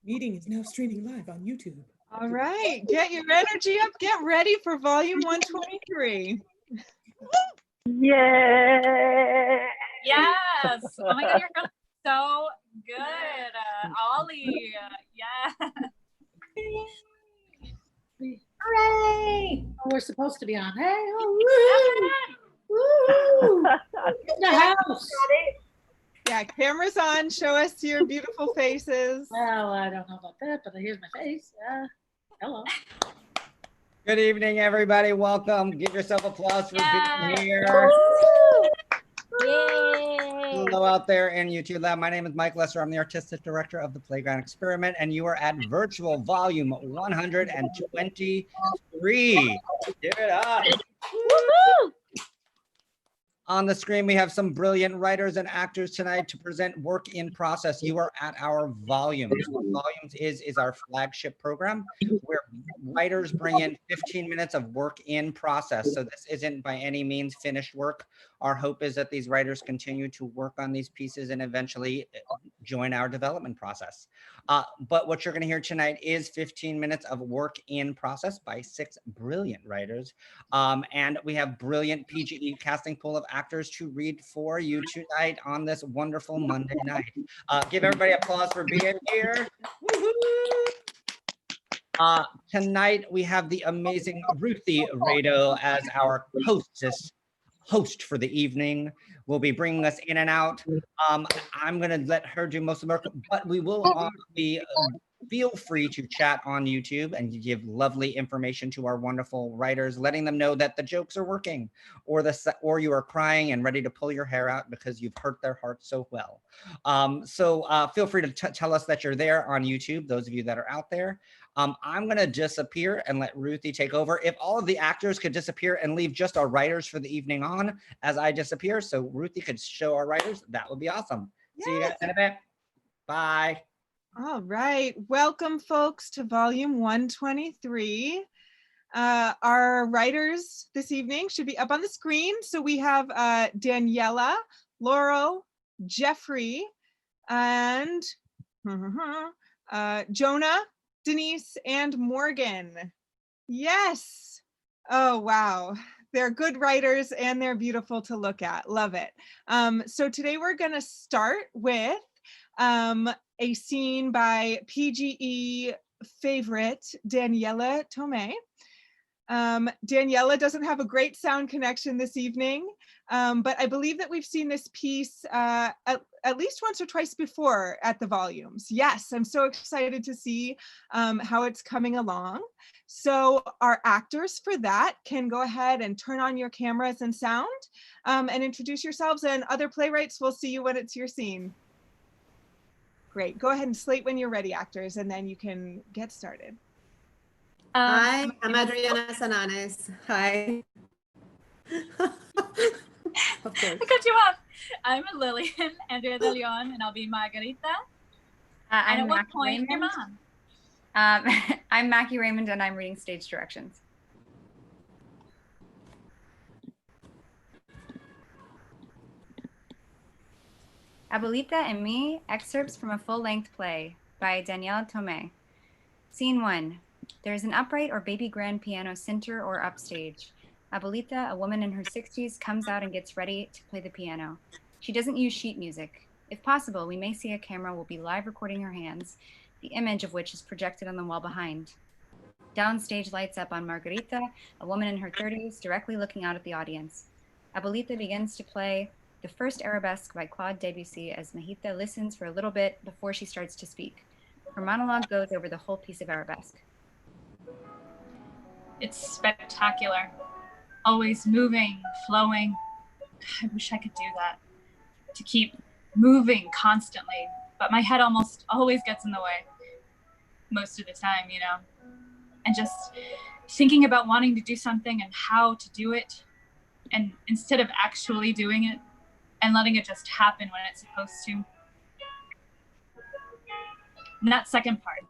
Meeting is now streaming live on YouTube. All right, get your energy up. Get ready for volume 123. Yay! Yes. Oh my God, you're feeling so good, Ollie. Yeah. Hooray! Oh, we're supposed to be on. Hey, oh, woo! Woo! In the house. Yeah, cameras on. Show us your beautiful faces. Well, I don't know about that, but here's my face. Hello. Good evening, everybody. Welcome. Give yourself applause for being here. Yay. Hello out there in YouTube Lab. My name is Mike Lesser. I'm the artistic director of the Playground Experiment, and you are at virtual volume 123. Give it up. Woohoo! On the screen, we have some brilliant writers and actors tonight to present Work in Process. You are at our Volumes. What Volumes is our flagship program where writers bring in 15 minutes of work in process. So this isn't by any means finished work. Our hope is that these writers continue to work on these pieces and eventually join our development process. But what you're going to hear tonight is 15 minutes of work in process by 6 brilliant writers. And we have brilliant PGE casting pool of actors to read for you tonight on this wonderful Monday night. Give everybody applause for being here. Tonight we have the amazing Ruthie Rado as our host for the evening. Will be bringing us in and out. I'm going to let her do most of the work, but we will be feel free to chat on YouTube and give lovely information to our wonderful writers, letting them know that the jokes are working, or you are crying and ready to pull your hair out because you've hurt their hearts so well. So feel free to tell us that you're there on YouTube, those of you that are out there. I'm going to disappear and let Ruthie take over. If all of the actors could disappear and leave just our writers for the evening on as I disappear, so Ruthie could show our writers, that would be awesome. Yes. See you guys in a bit. Bye. All right, welcome folks to volume 123. Our writers this evening should be up on the screen. So we have Daniela, Laurel, Jeffrey, and Jonah, Denise, and Morgan. Yes. Oh, wow. They're good writers and they're beautiful to look at. Love it. So today we're going to start with a scene by PGE favorite Daniela Tomei. Daniela doesn't have a great sound connection this evening, but I believe that we've seen this piece at least once or twice before at the volumes. Yes, I'm so excited to see how it's coming along. So our actors for that can go ahead and turn on your cameras and sound and introduce yourselves, and other playwrights will see you when it's your scene. Great, go ahead and slate when you're ready, actors, and then you can get started. Hi, I'm Adriana Sananes. Hi. Of course. I cut you off. I'm Lillian Andrea de Leon, and I'll be Margarita. And at what point, your mom? I'm Mackie Raymond, and I'm reading stage directions. Abuelita and Me, excerpts from a full-length play by Daniela Tomei. Scene 1. There is an upright or baby grand piano center or upstage. Abuelita, a woman in her 60s, comes out and gets ready to play the piano. She doesn't use sheet music. If possible, we may see a camera will be live recording her hands, the image of which is projected on the wall behind. Downstage lights up on Margarita, a woman in her 30s, directly looking out at the audience. Abuelita begins to play the first arabesque by Claude Debussy as Mahita listens for a little bit before she starts to speak. Her monologue goes over the whole piece of arabesque. It's spectacular. Always moving, flowing. I wish I could do that. To keep moving constantly, but my head almost always gets in the way. Most of the time, you know. And just thinking about wanting to do something and how to do it, and instead of actually doing it, and letting it just happen when it's supposed to. And that second part,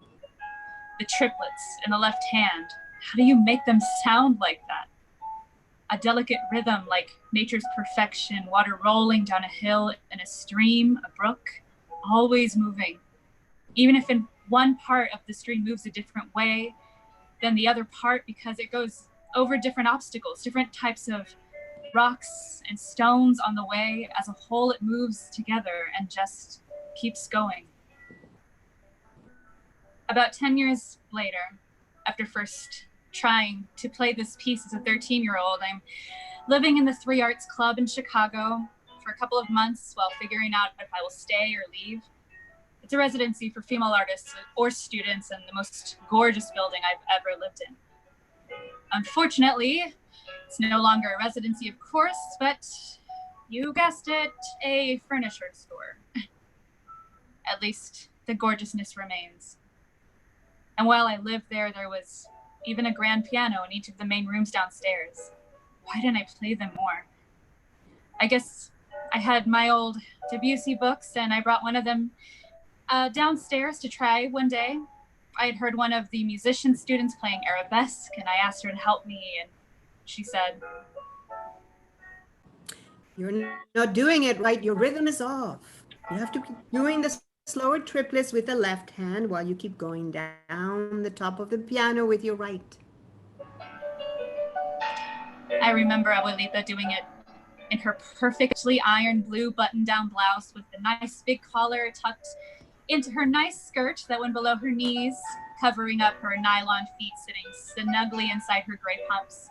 the triplets in the left hand, how do you make them sound like that? A delicate rhythm like nature's perfection, water rolling down a hill in a stream, a brook, always moving. Even if in one part of the string moves a different way than the other part because it goes over different obstacles, different types of rocks and stones on the way. As a whole, it moves together and just keeps going. About 10 years later, after first trying to play this piece as a 13-year-old, I'm living in the 3 Arts Club in Chicago for a couple of months while figuring out if I will stay or leave. It's a residency for female artists or students and the most gorgeous building I've ever lived in. Unfortunately, it's no longer a residency, of course, but you guessed it, a furniture store. At least the gorgeousness remains. And while I lived there, there was even a grand piano in each of the main rooms downstairs. Why didn't I play them more? I guess I had my old Debussy books and I brought one of them downstairs to try one day. I had heard one of the musician students playing arabesque and I asked her to help me and she said, You're not doing it right. Your rhythm is off. You have to keep doing the slower triplets with the left hand while you keep going down the top of the piano with your right. I remember Abuelita doing it in her perfectly ironed blue button-down blouse with the nice big collar tucked into her nice skirt that went below her knees, covering up her nylon feet sitting snugly inside her gray pumps,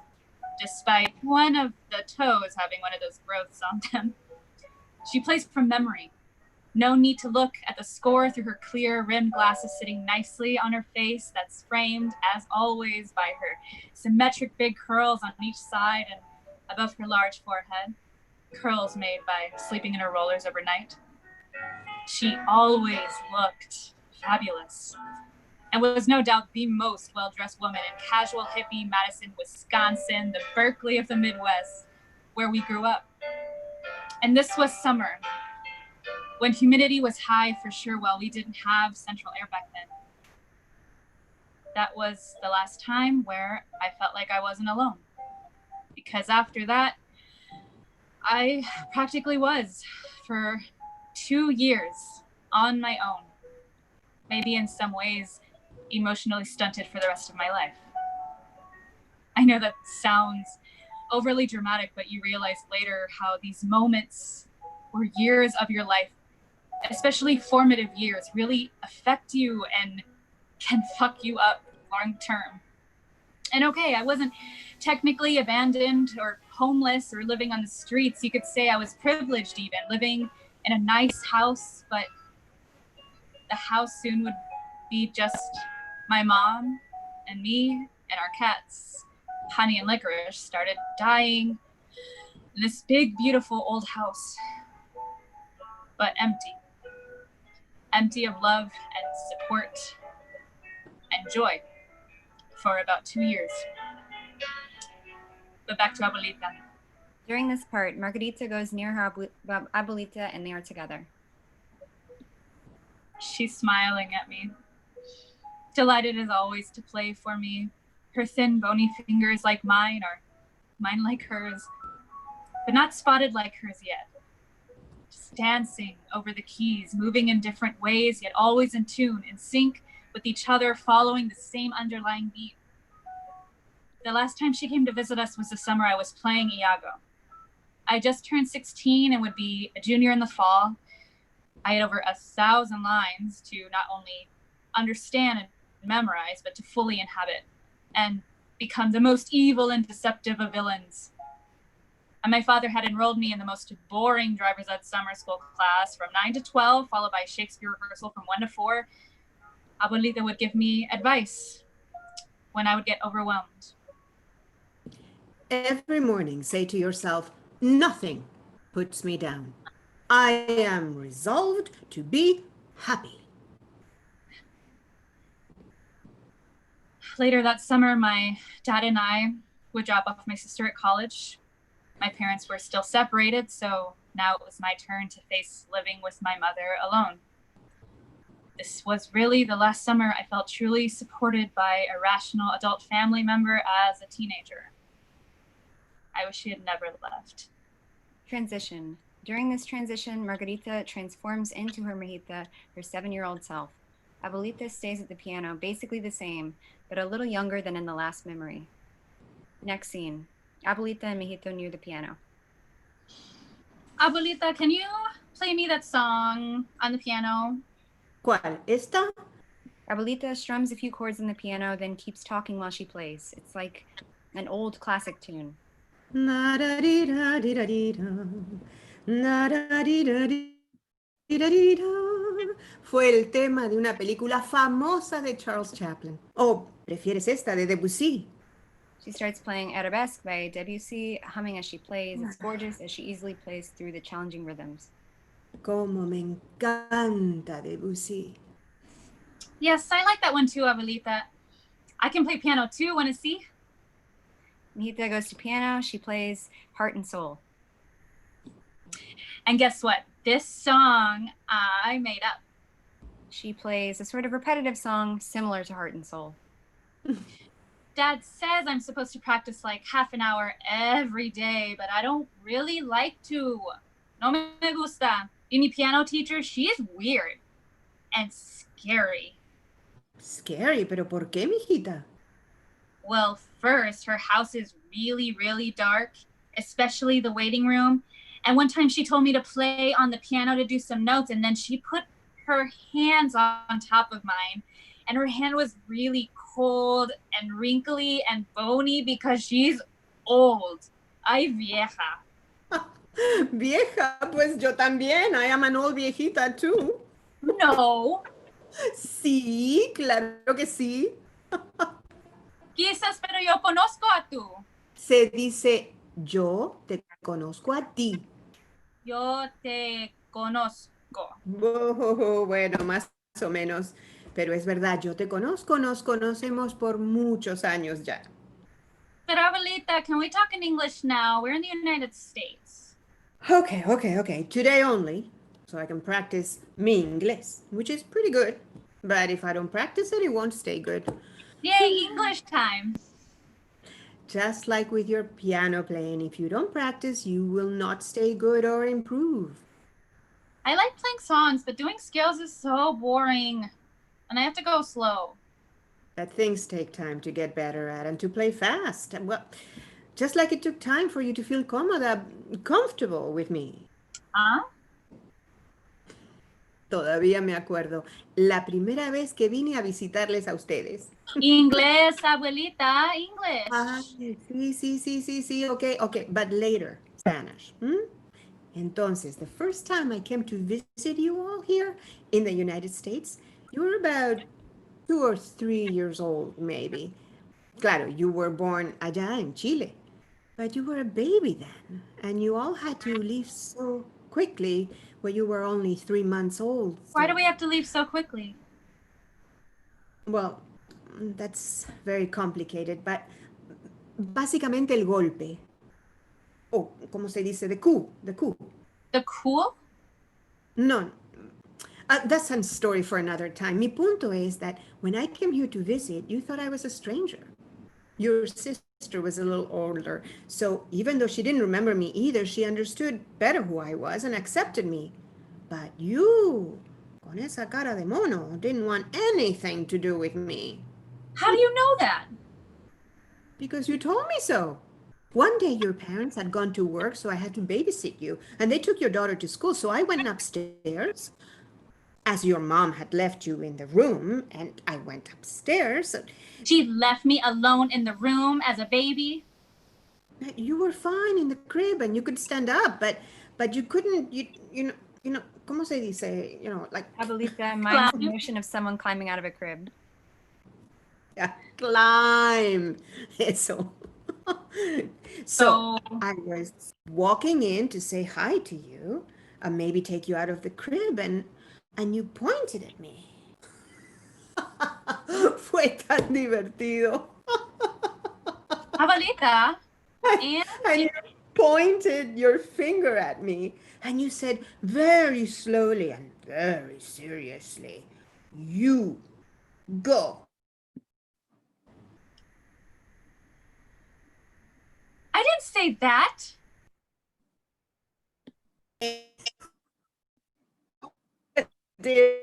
despite one of the toes having one of those growths on them. She plays from memory. No need to look at the score through her clear rimmed glasses sitting nicely on her face that's framed, as always, by her symmetric big curls on each side and above her large forehead, curls made by sleeping in her rollers overnight. She always looked fabulous and was no doubt the most well-dressed woman in casual hippie Madison, Wisconsin, the Berkeley of the Midwest, where we grew up. And this was summer, when humidity was high for sure, while we didn't have central air back then. That was the last time where I felt like I wasn't alone. Because after that, I practically was for 2 years on my own. Maybe in some ways, emotionally stunted for the rest of my life. I know that sounds overly dramatic, but you realize later how these moments or years of your life, especially formative years, really affect you and can fuck you up long term. And okay, I wasn't technically abandoned or homeless or living on the streets. You could say I was privileged even, living in a nice house, but the house soon would be just my mom and me and our cats. Honey and Licorice started dying in this big, beautiful old house, but empty. Empty of love and support and joy for about 2 years. But back to Abuelita. During this part, Margarita goes near her abuelita and they are together. She's smiling at me, delighted as always to play for me. Her thin, bony fingers like mine are mine like hers, but not spotted like hers yet. Just dancing over the keys, moving in different ways, yet always in tune, in sync with each other, following the same underlying beat. The last time she came to visit us was the summer I was playing Iago. I just turned 16 and would be a junior in the fall. I had over 1,000 lines to not only understand and memorize, but to fully inhabit and become the most evil and deceptive of villains. And my father had enrolled me in the most boring driver's ed summer school class from 9 to 12, followed by Shakespeare rehearsal from 1 to 4. Abuelita would give me advice when I would get overwhelmed. Every morning, say to yourself, nothing puts me down. I am resolved to be happy. Later that summer, my dad and I would drop off my sister at college. My parents were still separated, so now it was my turn to face living with my mother alone. This was really the last summer I felt truly supported by a rational adult family member as a teenager. I wish she had never left. Transition. During this transition, Margarita transforms into her Mahita, her 7-year-old self. Abuelita stays at the piano, basically the same, but a little younger than in the last memory. Next scene. Abuelita and Mijito near the piano. Abuelita, can you play me that song on the piano? ¿Cuál? ¿Esta? Abuelita strums a few chords on the piano, then keeps talking while she plays. It's like an old classic tune. Na-da-di-da-di-da-di-da. Na-da-di-da-di-da-di-da. Fue el tema de una película famosa de Charles Chaplin. ¿O prefieres esta de Debussy? She starts playing Arabesque by Debussy, humming as she plays. It's gorgeous as she easily plays through the challenging rhythms. Como me encanta Debussy. Yes, I like that one too, Abuelita. I can play piano too. Want to see? Mijita goes to piano. She plays Heart and Soul. And guess what? This song I made up. She plays a sort of repetitive song similar to Heart and Soul. Dad says I'm supposed to practice like half an hour every day, but I don't really like to. No me gusta. Y mi piano teacher, she is weird and scary. Scary, pero ¿por qué, mijita? Well, first, her house is really, really dark, especially the waiting room. And one time she told me to play on the piano to do some notes, and then she put her hands on top of mine, and her hand was really cold and wrinkly and bony because she's old. Ay, vieja. Vieja, pues yo también. I am an old viejita too. No. Sí, claro que sí. Quizás, pero yo conozco a tú. Se dice yo te conozco a ti. Yo te conozco. Oh, bueno, más o menos. Pero es verdad, yo te conozco, nos conocemos por muchos años ya. But Abuelita, can we talk in English now? We're in the United States. Okay. Today only, so I can practice mi inglés, which is pretty good. But if I don't practice it, it won't stay good. Yay, English time. Just like with your piano playing, if you don't practice, you will not stay good or improve. I like playing songs, but doing scales is so boring. And I have to go slow. That things take time to get better at and to play fast. And well, just like it took time for you to feel comfortable with me. Huh? Todavía me acuerdo, la primera vez que vine a visitarles a ustedes. English, abuelita, English. Ah, sí, okay, but later, Spanish. Entonces, the first time I came to visit you all here in the United States, you were about 2 or 3 years old, maybe. Claro, you were born allá en Chile, but you were a baby then, and you all had to leave so quickly when you were only 3 months old. Why do we have to leave so quickly? Well, that's very complicated, but básicamente el golpe. Oh, ¿cómo se dice? The coup. The cool? No, that's a story for another time. Mi punto is that when I came here to visit, you thought I was a stranger. Your sister was a little older, so even though she didn't remember me either, she understood better who I was and accepted me. But you, con esa cara de mono, didn't want anything to do with me. How do you know that? Because you told me so. One day your parents had gone to work, so I had to babysit you, and they took your daughter to school, so I went upstairs, as your mom had left you in the room, and I went upstairs. She left me alone in the room as a baby? You were fine in the crib, and you could stand up, but you couldn't, you know, ¿cómo se dice? You know, like... Abuelita minds the notion of someone climbing out of a crib. Yeah, climb. Eso. So I was walking in to say hi to you, and maybe take you out of the crib, and you pointed at me. Fue tan divertido. Abuelita, And you pointed your finger at me, and you said very slowly and very seriously, "You go." I didn't say that. Dear,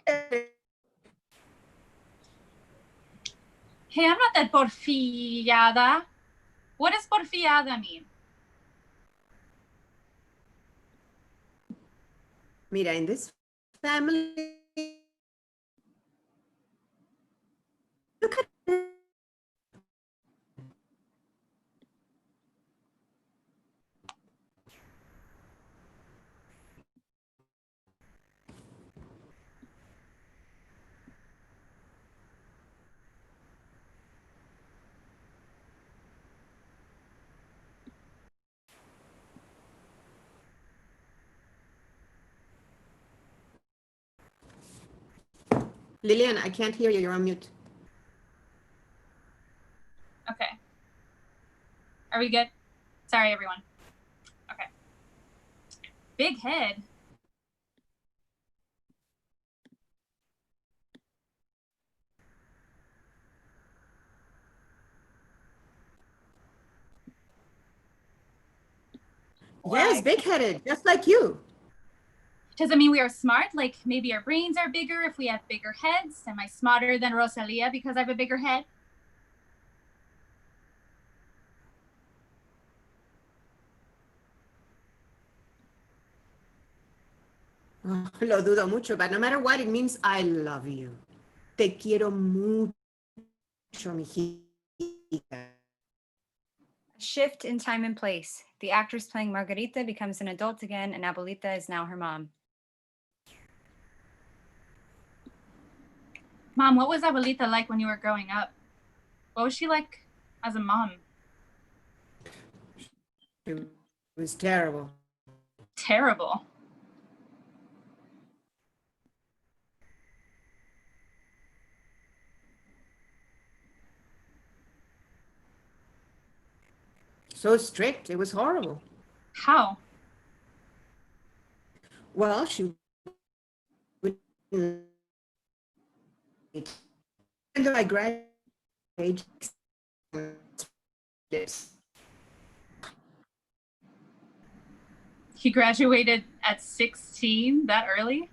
Hey, I'm not that porfiada. What does porfiada mean? Mira, in this family, look at Lillian, I can't hear you. You're on mute. Okay. Are we good? Sorry, everyone. Okay. Big head. Yes, big-headed, just like you. Does it mean we are smart? Like maybe our brains are bigger if we have bigger heads? Am I smarter than Rosalia because I have a bigger head? Oh, lo dudo mucho, but no matter what, it means I love you. Te quiero mucho, mijita. A shift in time and place. The actress playing Margarita becomes an adult again, and Abuelita is now her mom. Mom, what was Abuelita like when you were growing up? What was she like as a mom? It was terrible. Terrible. So strict, it was horrible. How? Well, she wouldn't. Until I graduated. He graduated at 16 that early?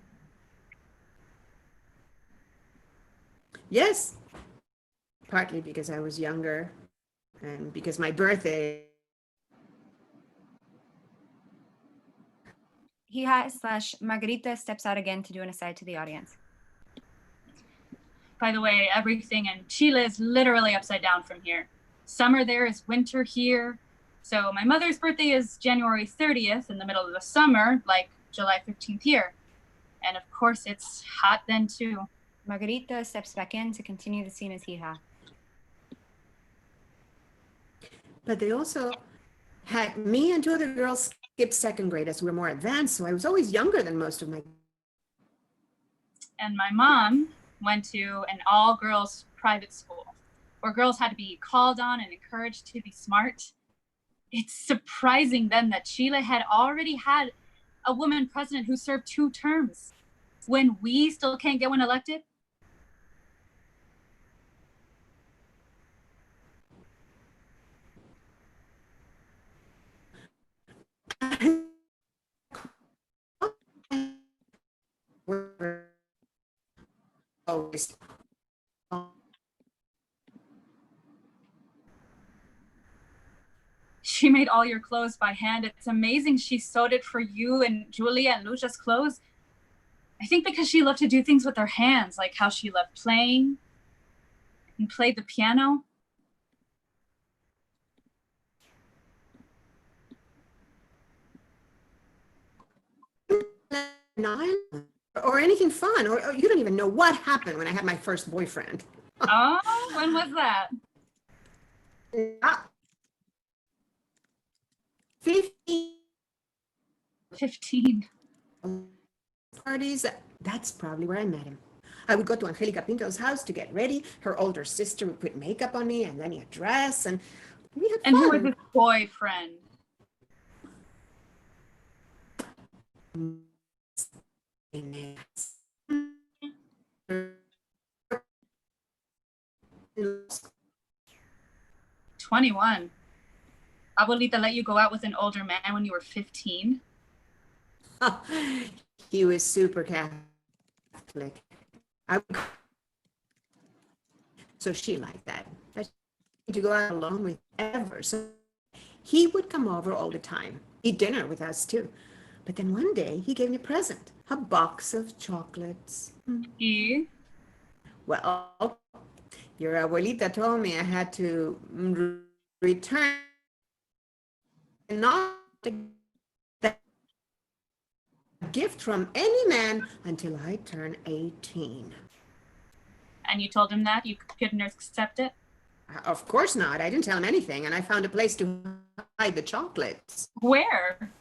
Yes, partly because I was younger and because my birthday. Margarita steps out again to do an aside to the audience. By the way, everything in Chile is literally upside down from here. Summer there is winter here. So my mother's birthday is January 30th in the middle of the summer, like July 15th here. And of course, it's hot then too. Margarita steps back in to continue the scene as hija. But they also had me and two other girls skip second grade as we were more advanced, so I was always younger than most of my. And my mom went to an all-girls private school where girls had to be called on and encouraged to be smart. It's surprising then that Chile had already had a woman president who served 2 terms when we still can't get one elected. Always. She made all your clothes by hand. It's amazing she sewed it for you and Julia and Lucia's clothes. I think because she loved to do things with her hands, like how she loved playing and played the piano. Or anything fun, or you don't even know what happened when I had my first boyfriend. Oh, when was that? 15 15. parties. That's probably where I met him. I would go to Angelica Pinto's house to get ready. Her older sister would put makeup on me and then a dress, and we had fun. And who was his boyfriend? "21. Abuelita let you go out with an older man when you were 15? He was super Catholic. I would, so she liked that. To go out alone with ever. So he would come over all the time, eat dinner with us too. But then one day he gave me a present, a box of chocolates. E. Well, your abuelita told me I had to return not to get a gift from any man until I turn 18. And you told him that? You couldn't accept it? Of course not. I didn't tell him anything, and I found a place to hide the chocolates. Where?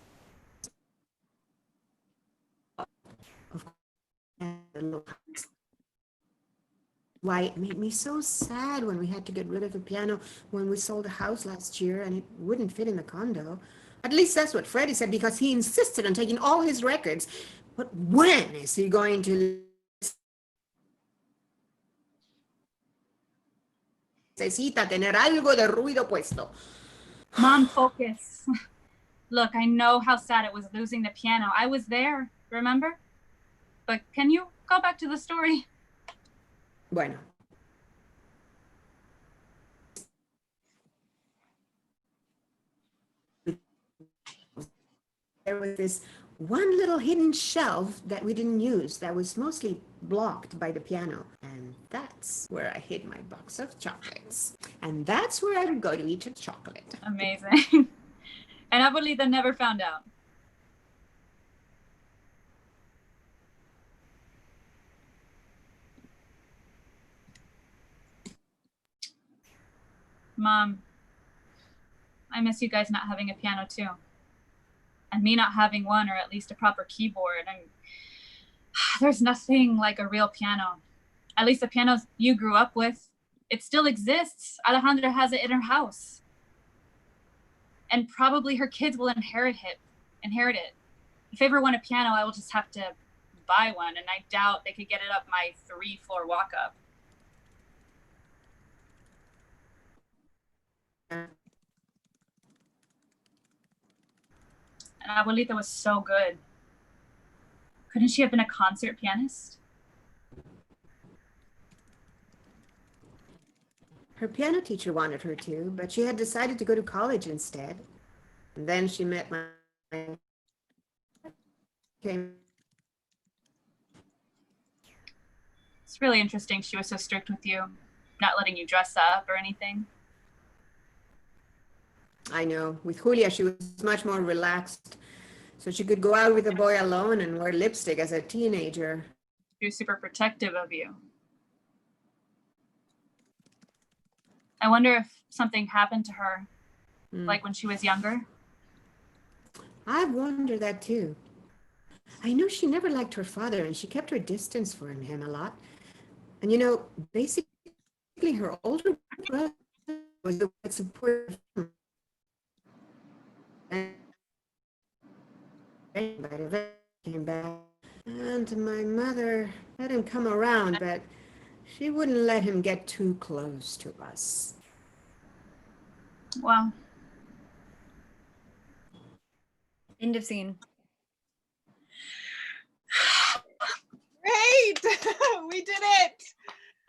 Why, it made me so sad when we had to get rid of the piano when we sold the house last year and it wouldn't fit in the condo. At least that's what Freddie said, because he insisted on taking all his records. But when is he going to necesita tener algo de ruido puesto? Mom, focus. Look, I know how sad it was losing the piano. I was there, remember? But can you go back to the story? Bueno. There was this one little hidden shelf that we didn't use that was mostly blocked by the piano. And that's where I hid my box of chocolates. And that's where I would go to eat a chocolate. Amazing. And Abuelita never found out. Mom, I miss you guys not having a piano too. And me not having one, or at least a proper keyboard. And there's nothing like a real piano. At least the piano you grew up with, it still exists. Alejandra has it in her house. And probably her kids will inherit it. If I ever want a piano, I will just have to buy one, and I doubt they could get it up my 3-floor walk-up. And Abuelita was so good. Couldn't she have been a concert pianist? Her piano teacher wanted her to, but she had decided to go to college instead. And then she met my It's really interesting she was so strict with you, not letting you dress up or anything. I know. With Julia, she was much more relaxed. So she could go out with a boy alone and wear lipstick as a teenager. She was super protective of you. I wonder if something happened to her, like when she was younger. I've wondered that too. I know she never liked her father and she kept her distance from him a lot. And you know, basically her older brother was the one that supported him. But eventually came back, and my mother let him come around, but she wouldn't let him get too close to us. Well, End of scene. Great! We did it!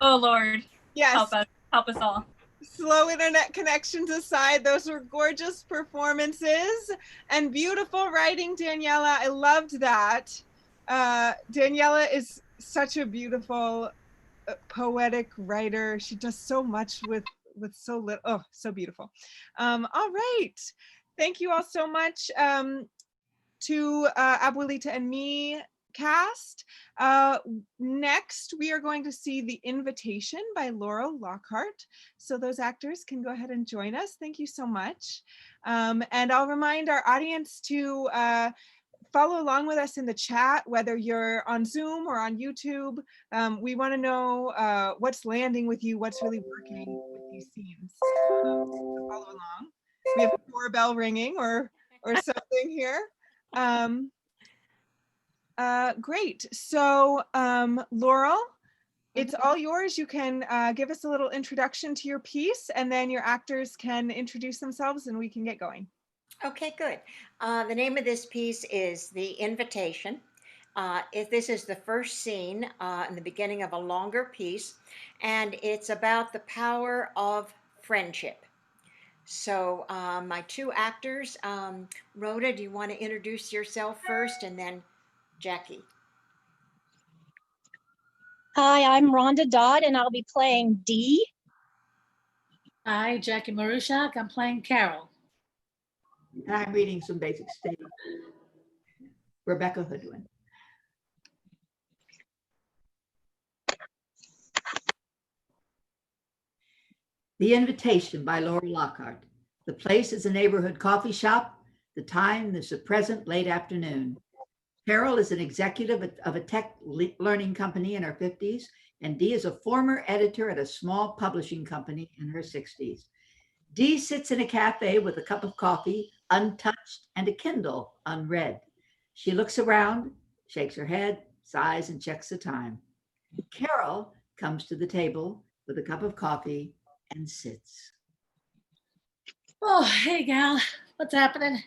oh Lord, Yes. help us all. Slow internet connections aside, those were gorgeous performances and beautiful writing, Daniela. I loved that. Daniela is such a beautiful, poetic writer. She does so much with so little. Oh, so beautiful. All right. Thank you all so much to Abuelita and me cast. Next, we are going to see The Invitation by Laurel, Lockhart. So those actors can go ahead and join us. Thank you so much. And I'll remind our audience to follow along with us in the chat, whether you're on Zoom or on YouTube. We want to know what's landing with you, what's really working with these scenes. So follow along. We have a doorbell ringing or something here. Great. So Laurel, it's all yours. You can give us a little introduction to your piece, and then your actors can introduce themselves and we can get going. Okay, good. The name of this piece is The Invitation. If this is the first scene in the beginning of a longer piece, and it's about the power of friendship. So my two actors, Rhoda, do you want to introduce yourself first, and then Jackie? Hi, I'm Rhonda Dodd, and I'll be playing Dee. Hi, Jackie Marushak. I'm playing Carol. And I'm reading some basic stage. Rebecca Hoodwin. The Invitation by Laurel Lockhart. The place is a neighborhood coffee shop. The time is the present late afternoon. Carol is an executive of a tech learning company in her 50s, and Dee is a former editor at a small publishing company in her 60s. Dee sits in a cafe with a cup of coffee, untouched, and a Kindle, unread. She looks around, shakes her head, sighs, and checks the time. Carol comes to the table with a cup of coffee and sits. Oh, hey, gal. What's happening?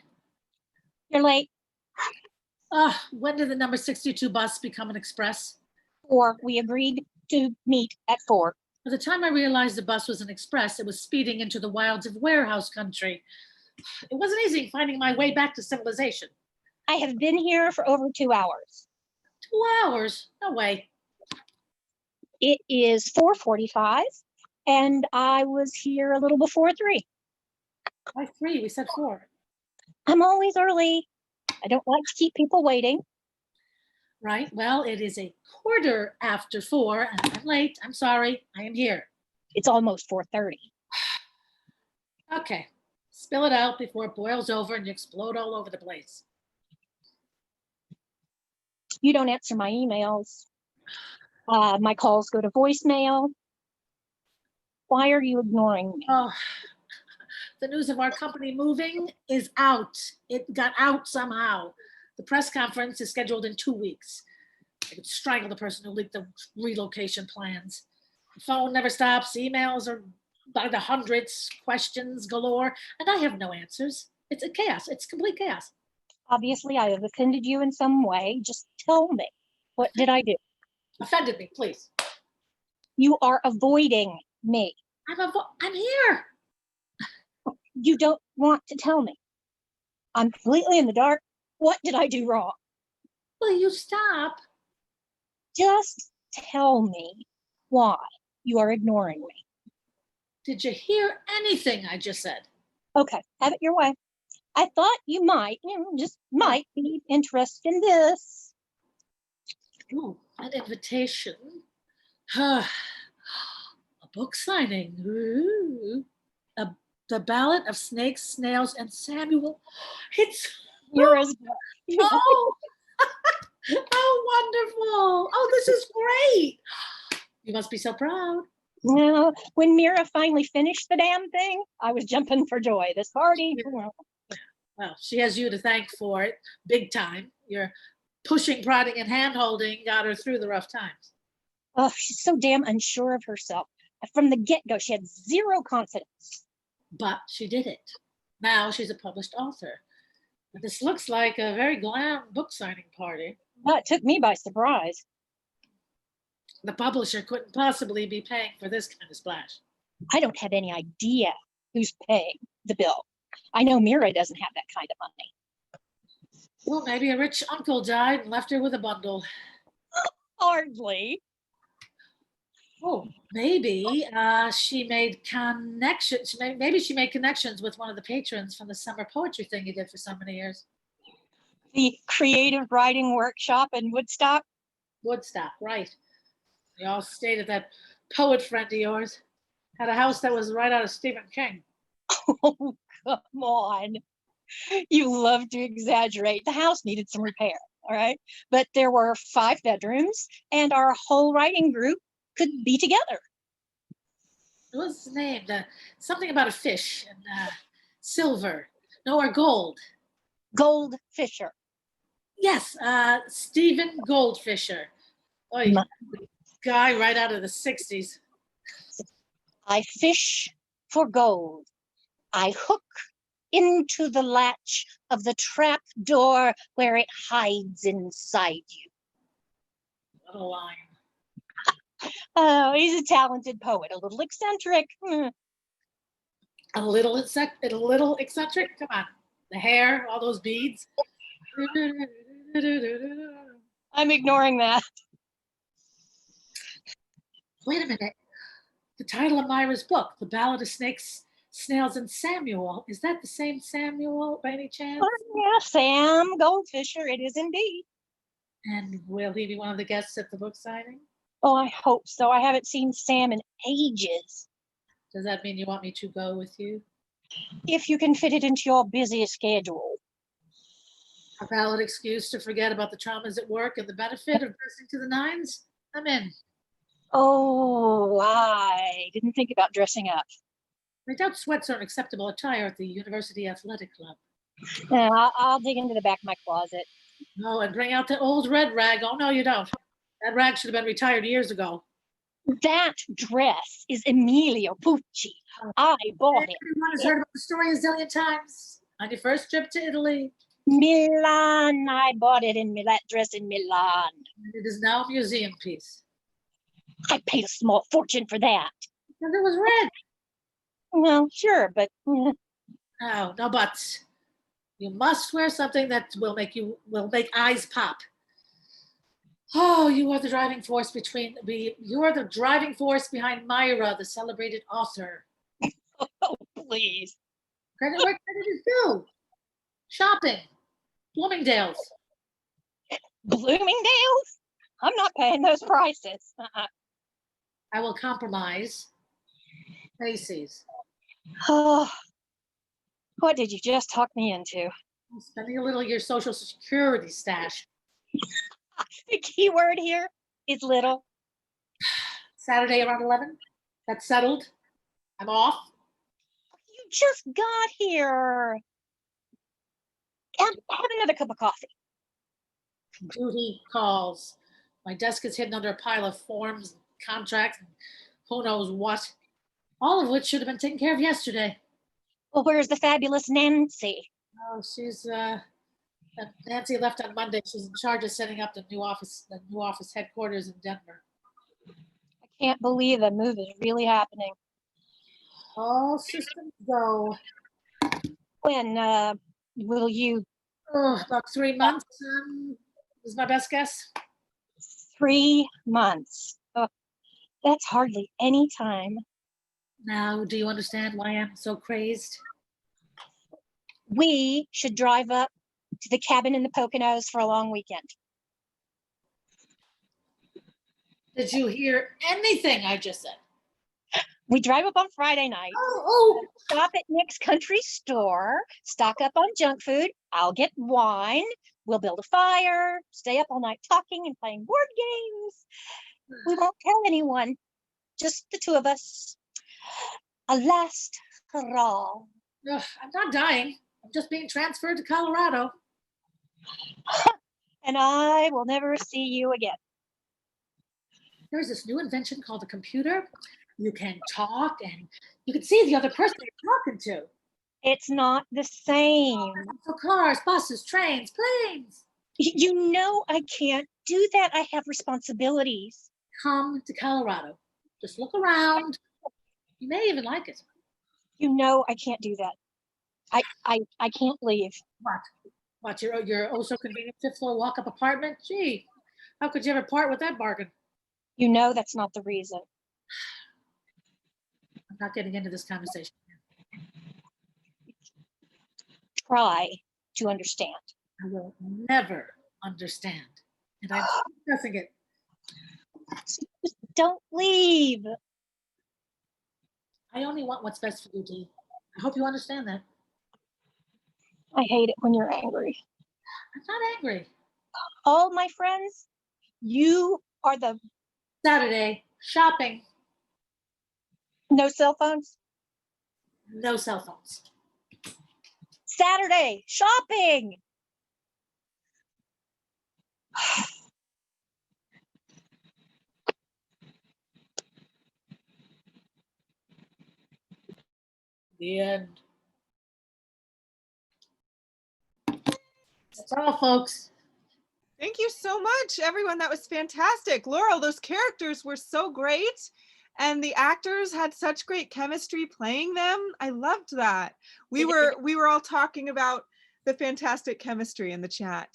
You're late. When did the number 62 bus become an express? 4. We agreed to meet at 4. By the time I realized the bus was an express, it was speeding into the wilds of warehouse country. It wasn't easy finding my way back to civilization. I have been here for over 2 hours. 2 hours? No way. It is 4:45, and I was here a little before 3. Why 3? We said 4. I'm always early. I don't like to keep people waiting. Right. Well, it is a quarter after 4, and I'm late. I'm sorry. I am here. It's almost 4:30. Okay. Spill it out before it boils over and you explode all over the place. You don't answer my emails. My calls go to voicemail. Why are you ignoring me? Oh, the news of our company moving is out. It got out somehow. The press conference is scheduled in 2 weeks. I could strangle the person who leaked the relocation plans. The phone never stops. Emails are by the hundreds, questions galore, and I have no answers. It's a chaos. It's complete chaos. Obviously, I have offended you in some way. Just tell me. What did I do? Offended me, please. You are avoiding me. I'm here. You don't want to tell me. I'm completely in the dark. What did I do wrong? Will you stop? Just tell me why you are ignoring me. Did you hear anything I just said? Okay, have it your way. I thought you might, just might be interested in this. Ooh, an invitation. A book signing. Ooh. The Ballad of Snakes, Snails, and Samuel. It's You're as oh, wonderful. Oh, this is great. You must be so proud. No, when Mira finally finished the damn thing, I was jumping for joy. This party. Well, she has you to thank for it, big time. Your pushing, prodding, and hand-holding got her through the rough times. Oh, she's so damn unsure of herself. From the get-go, she had zero confidence. But she did it. Now she's a published author. But this looks like a very glam book signing party. That took me by surprise. The publisher couldn't possibly be paying for this kind of splash. I don't have any idea who's paying the bill. I know Mira doesn't have that kind of money. Well, maybe a rich uncle died and left her with a bundle. Hardly. Oh, maybe she made connections. Maybe she made connections with one of the patrons from the summer poetry thing you did for so many years. The creative writing workshop in Woodstock. Woodstock, right. We all stayed at that poet friend of yours. Had a house that was right out of Stephen King. Oh, come on. You love to exaggerate. The house needed some repair, all right? But there were 5 bedrooms, and our whole writing group could be together. What was his name? Something about a fish and silver. No, or gold. Goldfisher. Yes, Stephen Goldfisher. Oh, guy right out of the 60s. I fish for gold. I hook into the latch of the trap door where it hides inside you. a line. Oh, he's a talented poet, a little eccentric. A little eccentric. Come on, the hair, all those beads. I'm ignoring that. Wait a minute. The title of Myra's book, The Ballad of Snakes, Snails, and Samuel. Is that the same Samuel by any chance? Yeah, Sam Goldfisher, it is indeed. And will he be one of the guests at the book signing? Oh, I hope so. I haven't seen Sam in ages. Does that mean you want me to go with you? If you can fit it into your busy schedule. A valid excuse to forget about the traumas at work and the benefit of dressing to the nines? I'm in. Oh, I didn't think about dressing up. I doubt sweats are an acceptable attire at the University Athletic Club. I'll dig into the back of my closet. Oh, and bring out the old red rag. Oh, no, you don't. That rag should have been retired years ago. That dress is Emilio Pucci. I bought it. Everyone has heard about the story a zillion times. On your first trip to Italy. Milan. I bought it in that dress in Milan. And it is now a museum piece. I paid a small fortune for that. And it was red. Well, sure, but Oh, no buts. You must wear something that will make eyes pop. Oh, you are the driving force behind Myra, the celebrated author. oh, please. Credit where credit is due. Shopping. Bloomingdale's. Bloomingdale's? I'm not paying those prices. I will compromise. Macy's. Oh, what did you just talk me into? Spending a little of your Social Security stash. The key word here is little. Saturday around 11. That's settled. I'm off. You just got here. Have another cup of coffee. Duty calls. My desk is hidden under a pile of forms, contracts, and who knows what. All of which should have been taken care of yesterday. Well, where's the fabulous Nancy? Oh, she's Nancy left on Monday. She's in charge of setting up the new office headquarters in Denver. I can't believe the move is really happening. All systems go. When will you? Oh, about 3 months is my best guess. 3 months. Oh, that's hardly any time. Now, do you understand why I'm so crazed? We should drive up to the cabin in the Poconos for a long weekend. Did you hear anything I just said? We drive up on Friday night. Oh. Stop at Nick's Country Store, stock up on junk food. I'll get wine. We'll build a fire, stay up all night talking and playing board games. We won't tell anyone, just the two of us. A last hurrah. Ugh, I'm not dying. I'm just being transferred to Colorado. And I will never see you again. There's this new invention called a computer. You can talk and you can see the other person you're talking to. It's not the same. So cars, buses, trains, planes. You know I can't do that. I have responsibilities. Come to Colorado. Just look around. You may even like it. You know I can't do that. I can't leave. What, your oh so convenient 5th floor walk-up apartment? Gee, how could you ever part with that bargain? You know that's not the reason. I'm not getting into this conversation. Try to understand. I will never understand. And I'm discussing it. Just don't leave. I only want what's best for you, Dee. I hope you understand that. I hate it when you're angry. I'm not angry. All my friends, you are the Saturday, shopping. no cell phones. No cell phones. Saturday, shopping. The end. That's all, folks. Thank Thank you so much, everyone. That was fantastic. Laurel, those characters were so great. And the actors had such great chemistry playing them. I loved that. We were all talking about the fantastic chemistry in the chat.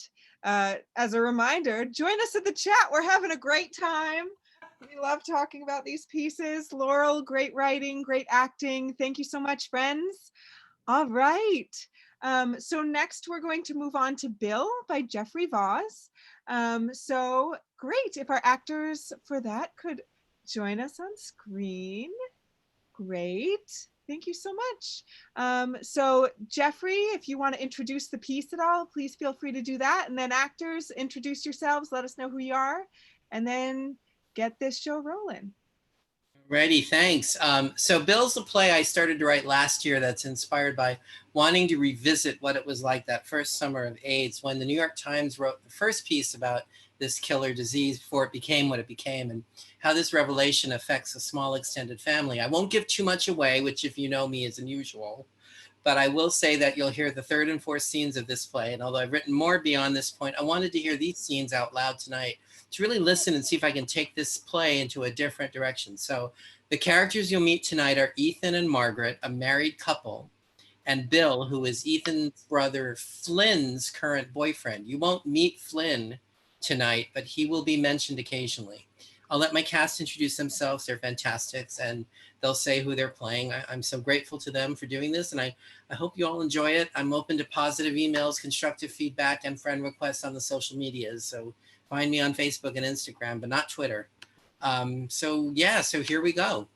As a reminder, join us in the chat. We're having a great time. We love talking about these pieces. Laurel, great writing, great acting. Thank you so much, friends. All right. So next we're going to move on to Bill by Jeffrey Vaz. So great, if our actors for that could join us on screen. Great, thank you so much. So Jeffrey, if you want to introduce the piece at all, please feel free to do that. And then actors, introduce yourselves, let us know who you are, and then get this show rolling. Ready, thanks. So Bill's a play I started to write last year that's inspired by wanting to revisit what it was like that first summer of AIDS when the New York Times wrote the first piece about this killer disease before it became what it became, and how this revelation affects a small extended family. I won't give too much away, which if you know me is unusual, but I will say that you'll hear the third and fourth scenes of this play. And although I've written more beyond this point, I wanted to hear these scenes out loud tonight to really listen and see if I can take this play into a different direction. So the characters you'll meet tonight are Ethan and Margaret, a married couple, and Bill, who is Ethan's brother Flynn's current boyfriend. You won't meet Flynn tonight, but he will be mentioned occasionally. I'll let my cast introduce themselves. They're fantastics, and they'll say who they're playing. I'm so grateful to them for doing this, and I hope you all enjoy it. I'm open to positive emails, constructive feedback, and friend requests on the social medias. So find me on Facebook and Instagram, but not Twitter. So here we go.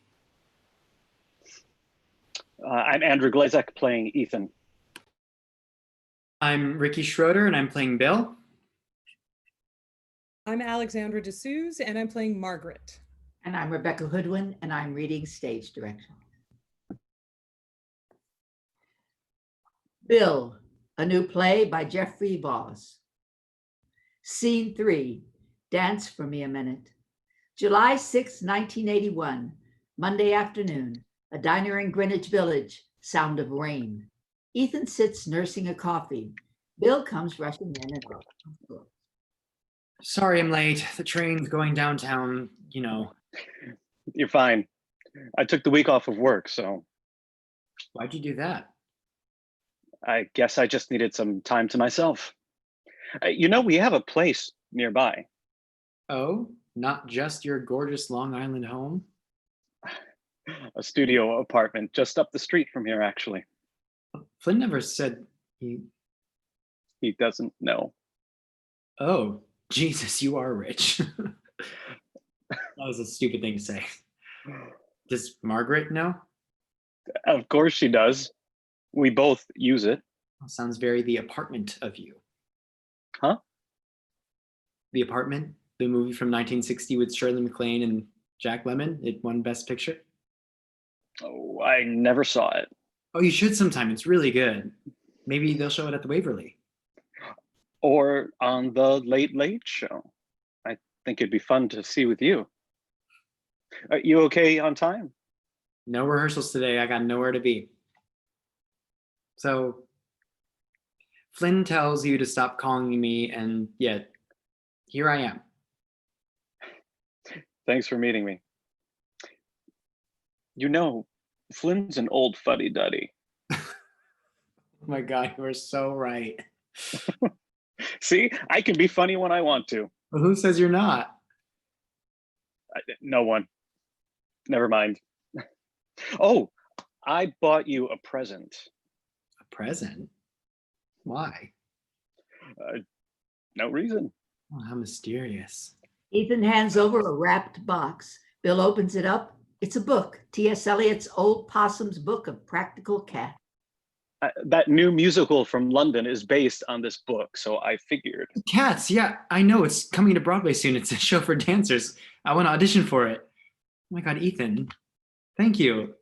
I'm Andrew Glazek playing Ethan. I'm Ricky Schroeder and I'm playing Bill. I'm Alexandra D'Souza and I'm playing Margaret. And I'm Rebecca Hoodwin and I'm reading stage direction. Bill, a new play by Jeffrey Vaz. Scene 3, Dance for Me a Minute. July 6, 1981, Monday afternoon, a diner in Greenwich Village, sound of rain. Ethan sits nursing a coffee. Bill comes rushing in and out. Sorry I'm late. The train's going downtown, you know. You're fine. I took the week off of work, so. Why'd you do that? I guess I just needed some time to myself. You know, we have a place nearby. Oh, not just your gorgeous Long Island home? A studio apartment just up the street from here, actually. Flynn never said he doesn't know. Oh, Jesus, you are rich. That was a stupid thing to say. Does Margaret know? Of course she does. We both use it. Sounds very The Apartment of you. Huh? The Apartment, the movie from 1960 with Shirley MacLaine and Jack Lemmon. It won Best Picture. Oh, I never saw it. Oh, you should sometime. It's really good. Maybe they'll show it at the Waverly. Or on the Late Late Show. I think it'd be fun to see with you. Are you okay on time? No rehearsals today. I got nowhere to be. So Flynn tells you to stop calling me, and yet here I am. Thanks for meeting me. You know, Flynn's an old fuddy-duddy. Oh my God, you are so right. See, I can be funny when I want to. Well, who says you're not? No one. Never mind. Oh, I bought you a present. A present? Why? No reason. Oh, how mysterious. Ethan hands over a wrapped box. Bill opens it up. It's a book, T.S. Eliot's Old Possum's Book of Practical Cat. That new musical from London is based on this book, so I figured. Cats, yeah, I know. It's coming to Broadway soon. It's a show for dancers. I want to audition for it. Oh my God, Ethan, thank you.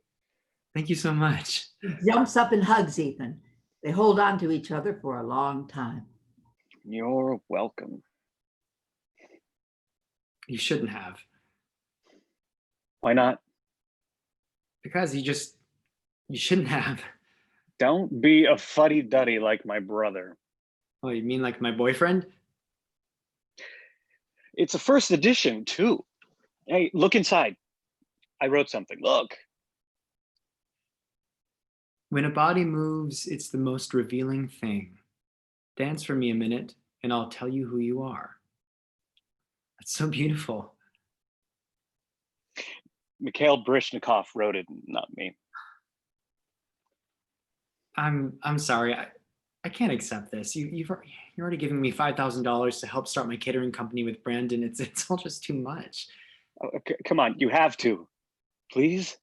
Thank you so much. He jumps up and hugs Ethan. They hold on to each other for a long time. You're welcome. You shouldn't have. Why not? Because you shouldn't have. Don't be a fuddy-duddy like my brother. Oh, you mean like my boyfriend? It's a first edition too. Hey, look inside. I wrote something. Look. When a body moves, it's the most revealing thing. Dance for me a minute, and I'll tell you who you are. That's so beautiful. Mikhail Baryshnikov wrote it, not me. I'm sorry. I can't accept this. You're already giving me $5,000 to help start my catering company with Brandon. It's all just too much. Oh, okay, come on, you have to. Please?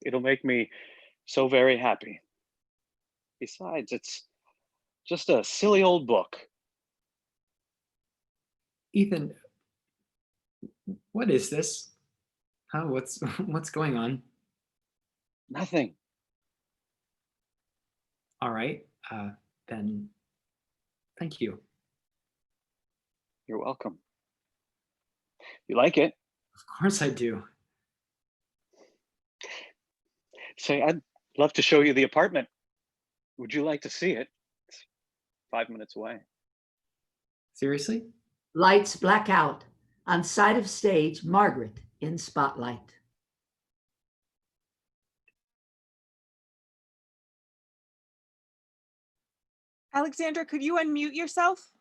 It'll make me so very happy. Besides, it's just a silly old book. Ethan, what is this? Huh? What's going on? Nothing. All right, then thank you. You're welcome. You like it? Of course I do. Say, I'd love to show you the apartment. Would you like to see it? It's 5 minutes away. Seriously? Lights black out. On side of stage, Margaret in spotlight. Alexandra, could you unmute yourself?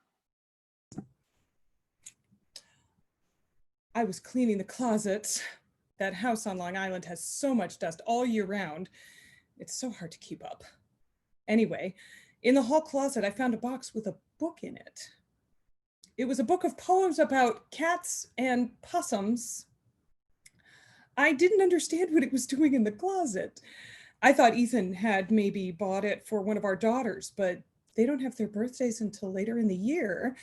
I was cleaning the closets. That house on Long Island has so much dust all year round. It's so hard to keep up. Anyway, in the hall closet, I found a box with a book in it. It was a book of poems about cats and possums. I didn't understand what it was doing in the closet. I thought Ethan had maybe bought it for one of our daughters, but they don't have their birthdays until later in the year,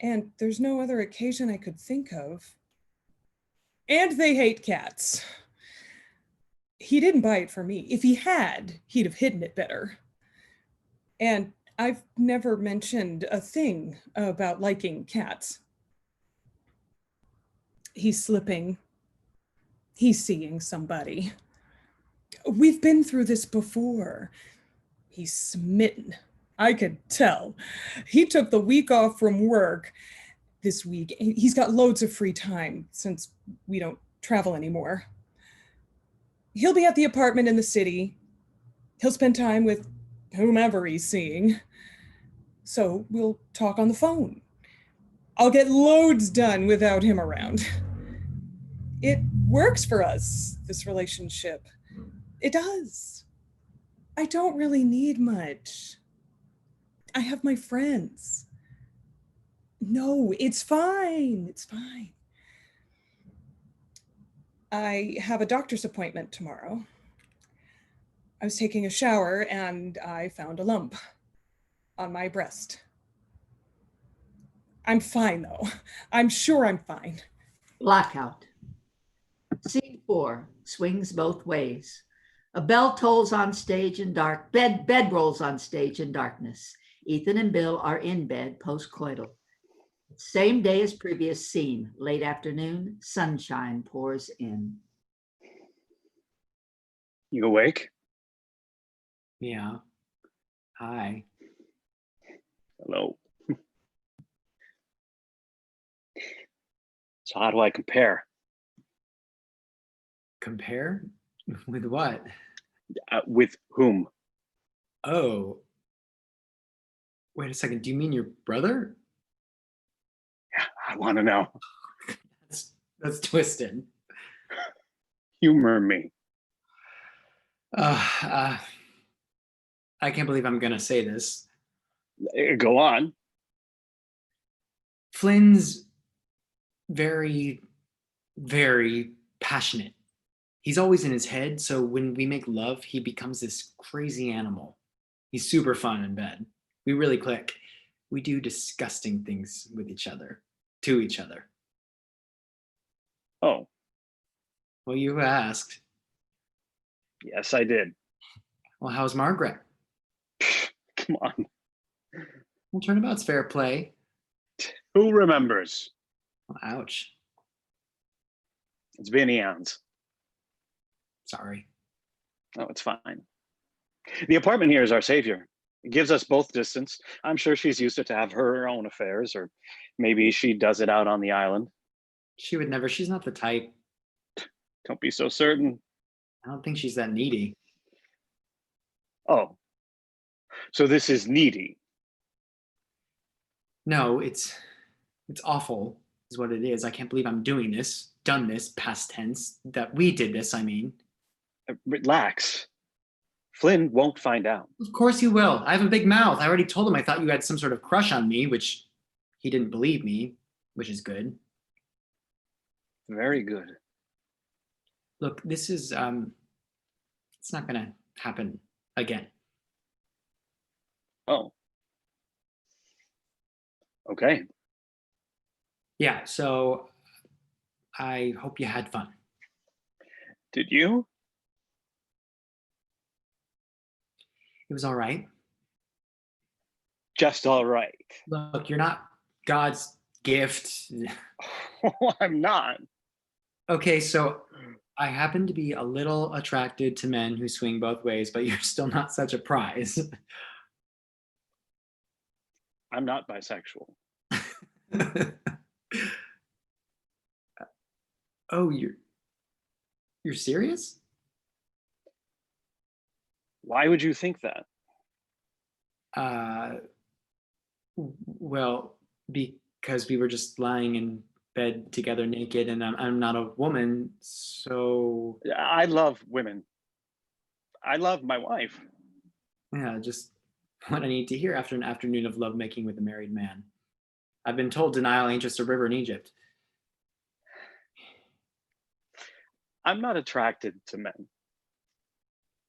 and there's no other occasion I could think of. And they hate cats. He didn't buy it for me. If he had, he'd have hidden it better. And I've never mentioned a thing about liking cats. He's slipping. He's seeing somebody. We've been through this before. He's smitten. I could tell. He took the week off from work this week. He's got loads of free time since we don't travel anymore. He'll be at the apartment in the city. He'll spend time with whomever he's seeing. So we'll talk on the phone. I'll get loads done without him around. It works for us, this relationship. It does. I don't really need much. I have my friends. No, it's fine. It's fine. I have a doctor's appointment tomorrow. I was taking a shower and I found a lump on my breast. I'm fine though. I'm sure I'm fine. Blackout. Scene 4, swings both ways. A bell tolls on stage in dark, bed rolls on stage in darkness. Ethan and Bill are in bed post-coital. Same day as previous scene, late afternoon, sunshine pours in. You awake? Yeah. Hi. Hello. So how do I compare? Compare? With what? With whom? Oh. Wait a second. Do you mean your brother? Yeah, I want to know. That's twisted. Humor me. I can't believe I'm gonna say this. Go on. Flynn's very, very passionate. He's always in his head, so when we make love, he becomes this crazy animal. He's super fun in bed. We really click. We do disgusting things with each other, to each other. Oh. Well, you asked. Yes, I did. Well, how's Margaret? Come on. Well, turnabout's fair play. Who remembers? Well, ouch. It's been eons. Sorry. Oh, it's fine. The apartment here is our savior. It gives us both distance. I'm sure she's used it to have her own affairs, or maybe she does it out on the island. She would never. She's not the type. Don't be so certain. I don't think she's that needy. Oh, so this is needy. No, it's awful, is what it is. I can't believe I'm doing this, done this, past tense. That we did this, I mean. Relax. Flynn won't find out. Of course he will. I have a big mouth. I already told him I thought you had some sort of crush on me, which he didn't believe me, which is good. Very good. Look, this is it's not gonna happen again. Oh. Okay. Yeah, so I hope you had fun. Did you? It was all right. Just all right. Look, you're not God's gift. I'm not. Okay, so I happen to be a little attracted to men who swing both ways, but you're still not such a prize. I'm not bisexual. Oh, you're serious? Why would you think that? Well, because we were just lying in bed together naked, and I'm not a woman, so I love women. I love my wife. yeah, just what I need to hear after an afternoon of lovemaking with a married man. I've been told denial ain't just a river in Egypt. I'm not attracted to men.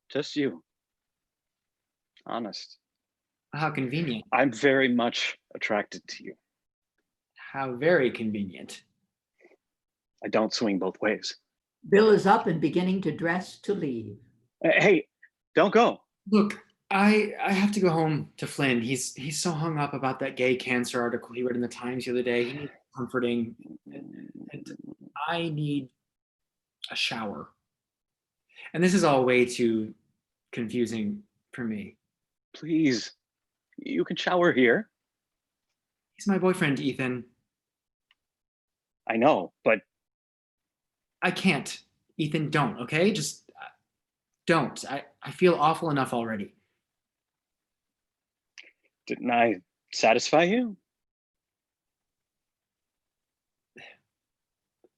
Just you. Honest. How convenient. I'm very much attracted to you. How very convenient. I don't swing both ways. Bill is up and beginning to dress to leave. Hey, don't go. Look, I have to go home to Flynn. He's so hung up about that gay cancer article he read in the Times the other day. He needs comforting. And I need a shower. And this is all way too confusing for me. Please, you can shower here. He's my boyfriend, Ethan. I know, but I can't. Ethan, don't, okay? Just don't. I feel awful enough already. didn't I satisfy you?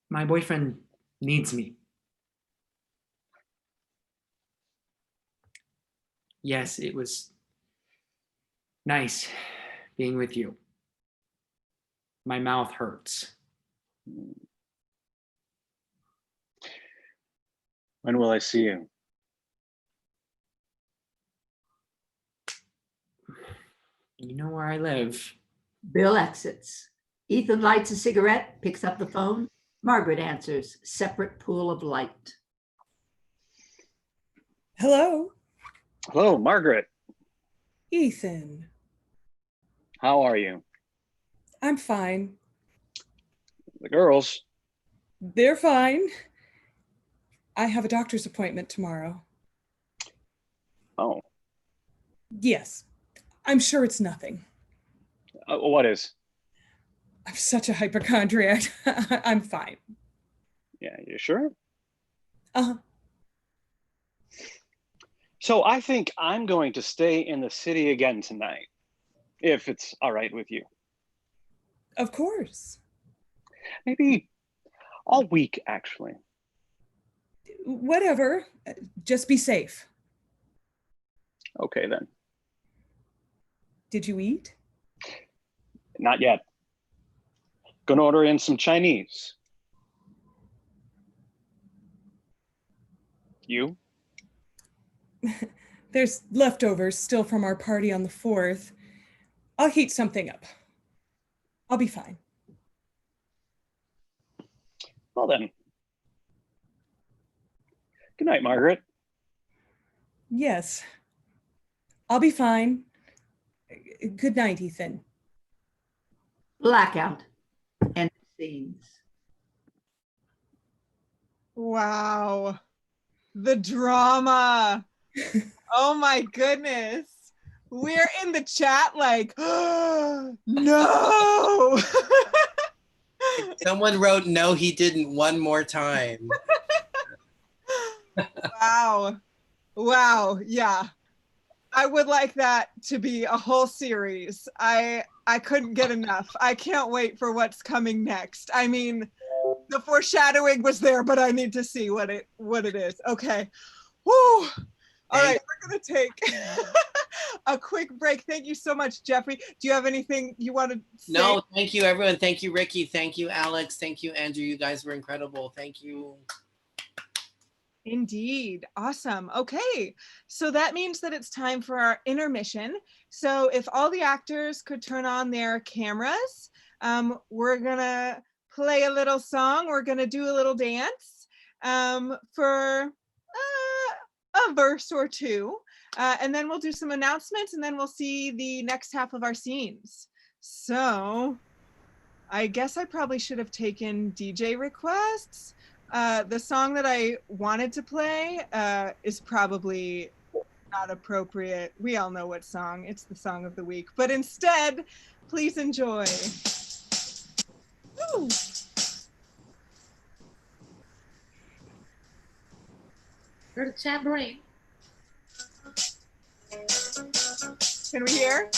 My boyfriend needs me. Yes, it was nice being with you. My mouth hurts. When will I see you? You know where I live. Bill exits. Ethan lights a cigarette, picks up the phone. Margaret answers, separate pool of light. Hello, Hello, Margaret. Ethan. How are you? I'm fine. The girls. They're fine. I have a doctor's appointment tomorrow. Oh, Yes, I'm sure it's nothing. what is? I'm such a hypochondriac. I'm fine. Yeah, you sure? Uh-huh. So I think I'm going to stay in the city again tonight, if it's all right with you. Of course. Maybe all week, actually. Whatever. Just be safe. Okay, then. Did you eat? Not yet. Gonna order in some Chinese. You? There's leftovers still from our party on the 4th. I'll heat something up. I'll be fine. Well then. Good night, Margaret. Yes. I'll be fine. Good night, Ethan. Blackout. End of scenes. Wow. The drama. Oh my goodness. We're in the chat like, oh, no. Someone wrote, no, he didn't, one more time. Wow. Wow. Yeah. I would like that to be a whole series. I couldn't get enough. I can't wait for what's coming next. I mean, the foreshadowing was there, but I need to see what it is. Okay. Woo. All right, we're gonna take a quick break. Thank you so much, Jeffrey. Do you have anything you want to say? No, thank you, everyone. Thank you, Ricky. Thank you, Alex. Thank you, Andrew. You guys were incredible. Thank you. Indeed. Awesome. Okay. So that means that it's time for our intermission. So if all the actors could turn on their cameras, we're going to play a little song. We're going to do a little dance for a verse or two. And then we'll do some announcements and then we'll see the next half of our scenes. So I guess I probably should have taken DJ requests. The song that I wanted to play is probably not appropriate. We all know what song. It's the song of the week. But instead, please enjoy. Woo. Heard a tambourine. Can we hear?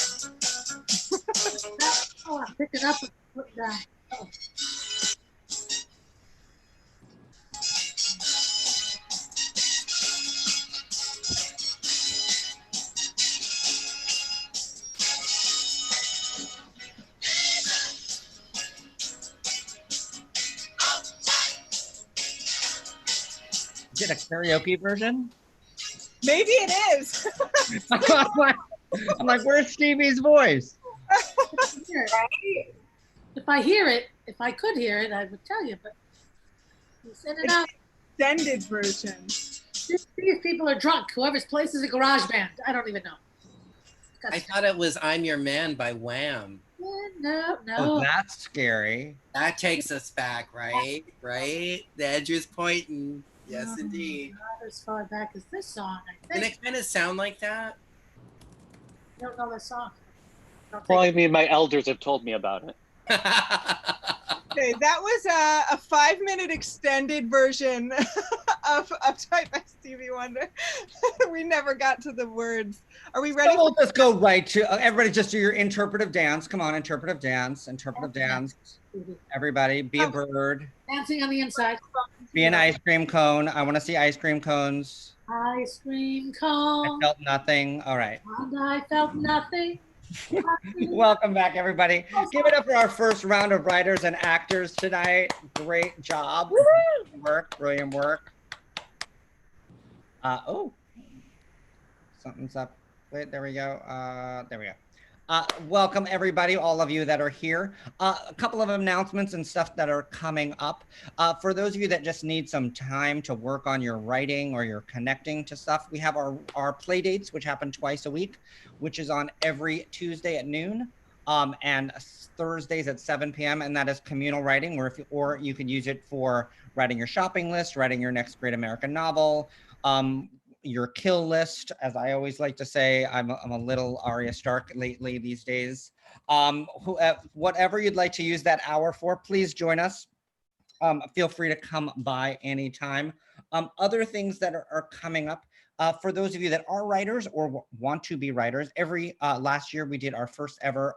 Oh, I'm picking up and putting down. Oh. Is it a karaoke version? Maybe it is. I'm like, where's Stevie's voice? If I hear it, if I could hear it, I would tell you, but you said it out. Extended version. These people are drunk. Whoever's place is a garage band. I don't even know. I thought it was I'm Your Man by Wham. No. Oh, that's scary. That takes us back, right? Right? The edge is pointing. Yes, indeed. Not as far back as this song, I think. Didn't it kind of sound like that? I don't know the song. Well, I mean, my elders have told me about it. Okay, that was a 5-minute extended version of Uptight by Stevie Wonder. We never got to the words. Are we ready? So we'll just go right to everybody. Just do your interpretive dance. Come on, interpretive dance. Interpretive dance. Everybody, be a bird. Dancing on the inside. Be an ice cream cone. I want to see ice cream cones. Ice cream cone. I felt nothing. All right. And I felt nothing. Welcome back, everybody. Give it up for our first round of writers and actors tonight. Great job. Brilliant work. Oh, something's up. Wait, there we go. There we go. Welcome, everybody, all of you that are here. A couple of announcements and stuff that are coming up. For those of you that just need some time to work on your writing or your connecting to stuff, we have our play dates, which happen twice a week, which is on every Tuesday at noon and Thursdays at 7 p.m. And that is communal writing, or you can use it for writing your shopping list, writing your next great American novel, your kill list, as I always like to say. I'm a little Arya Stark lately these days. Whatever you'd like to use that hour for, please join us. Feel free to come by anytime. Other things that are coming up, for those of you that are writers or want to be writers, last year we did our first ever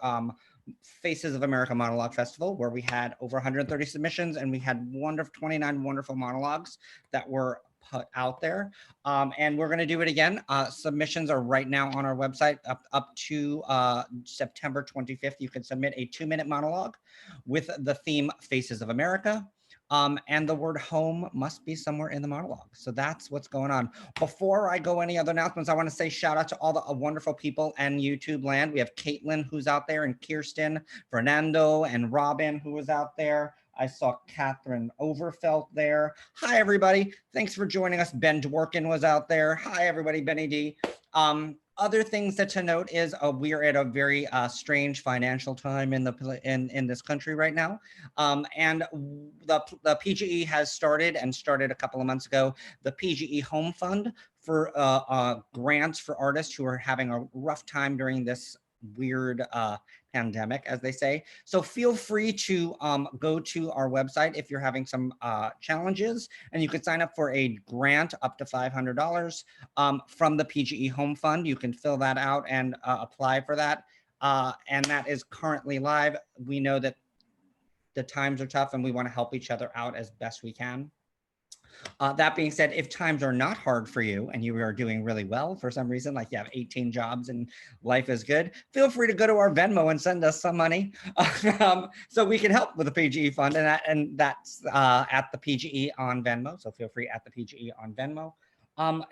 Faces of America Monologue Festival, where we had over 130 submissions and we had 29 wonderful monologues that were put out there, and we're going to do it again. Submissions are right now on our website up to September 25th. You can submit a 2-minute monologue with the theme Faces of America, and the word home must be somewhere in the monologue. So that's what's going on. Before I go any other announcements, I want to say shout out to all the wonderful people and YouTube land. We have Caitlin who's out there, and Kirsten, Fernando, and Robin who was out there. I saw Catherine Overfelt there. Hi, everybody. Thanks for joining us. Ben Dworkin was out there. Hi, everybody. Benny D. Other things that to note is we are at a very strange financial time in this country right now. And the PGE has started a couple of months ago, the PGE Home Fund for grants for artists who are having a rough time during this weird pandemic, as they say. So feel free to go to our website if you're having some challenges, and you can sign up for a grant up to $500 from the PGE Home Fund. You can fill that out and apply for that. And that is currently live. We know that the times are tough and we want to help each other out as best we can. That being said, if times are not hard for you and you are doing really well for some reason, like you have 18 jobs and life is good, feel free to go to our Venmo and send us some money so we can help with the PGE fund. And that's at the PGE on Venmo. So feel free at the PGE on Venmo.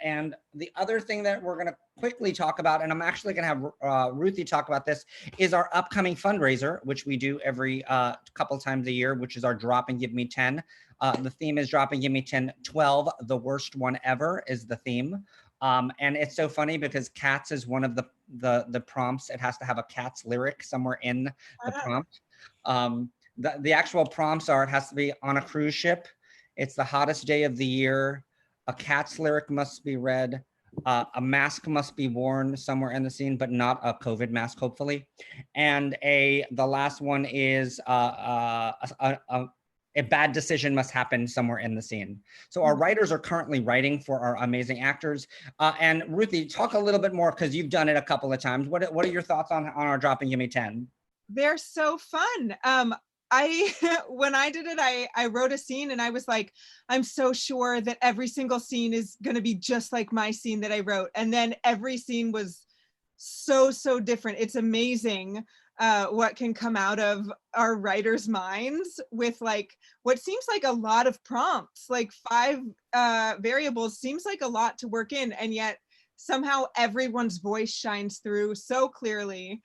And the other thing that we're going to quickly talk about, and I'm actually going to have Ruthie talk about this, is our upcoming fundraiser, which we do every couple times a year, which is our Drop and Give Me 10. The theme is Drop and Give Me 10, 12, the worst one ever is the theme. And it's so funny because Cats is one of the prompts. It has to have a Cats lyric somewhere in the prompt. The actual prompts are, it has to be on a cruise ship. It's the hottest day of the year. A Cats lyric must be read. A mask must be worn somewhere in the scene, but not a COVID mask, hopefully. And the last one is a bad decision must happen somewhere in the scene. So our writers are currently writing for our amazing actors. And Ruthie, talk a little bit more because you've done it a couple of times. What are your thoughts on our Drop and Give Me 10? They're so fun. When I did it, I wrote a scene and I was like, I'm so sure that every single scene is going to be just like my scene that I wrote. And then every scene was so different. It's amazing what can come out of our writers' minds with like what seems like a lot of prompts, like 5 variables seems like a lot to work in, and yet somehow everyone's voice shines through so clearly.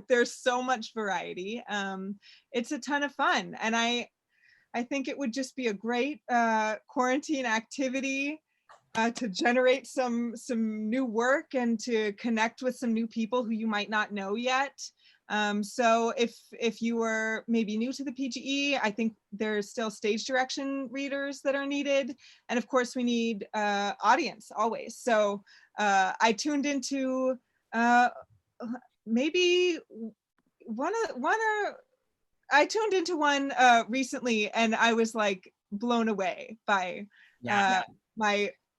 There's so much variety. It's a ton of fun, and I think it would just be a great quarantine activity to generate some new work and to connect with some new people who you might not know yet. So if you are maybe new to the PGE, I think there's still stage direction readers that are needed. And of course we need audience always. So I tuned into maybe I tuned into one recently and I was like blown away by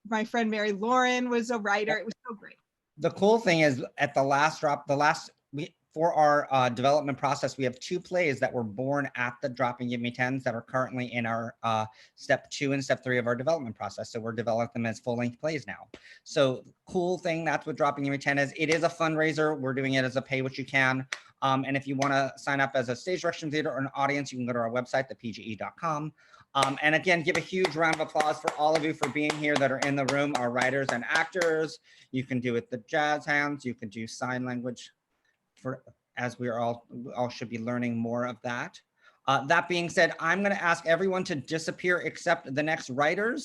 my friend Mary Lauren was a writer. It was so great. The cool thing is at the last drop, for our development process, we have 2 plays that were born at the Drop and Give Me 10s that are currently in our step 2 and step 3 of our development process. So we're developing them as full-length plays now. So cool thing, that's what Drop and Give Me 10 is. It is a fundraiser. We're doing it as a pay what you can. And if you want to sign up as a stage direction theater or an audience, you can go to our website, thepge.com. And again, give a huge round of applause for all of you for being here that are in the room, our writers and actors. You can do it the jazz hands, you can do sign language, as we are all should be learning more of that. That being said, I'm going to ask everyone to disappear except the next writer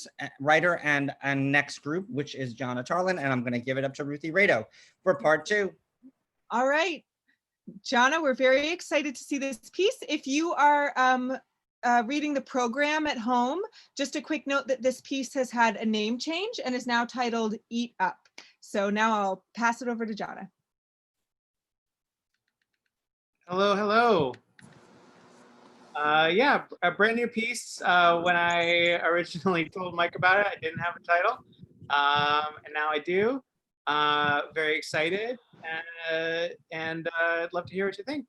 and next group, which is Jonna Tarlin, and I'm going to give it up to Ruthie Rado for part 2. All right, Jonna, we're very excited to see this piece. If you are reading the program at home, just a quick note that this piece has had a name change and is now titled Eat Up. So now I'll pass it over to Jonna. Hello. Yeah, a brand new piece. When I originally told Mike about it, I didn't have a title, and now I do. Very excited, and I'd love to hear what you think.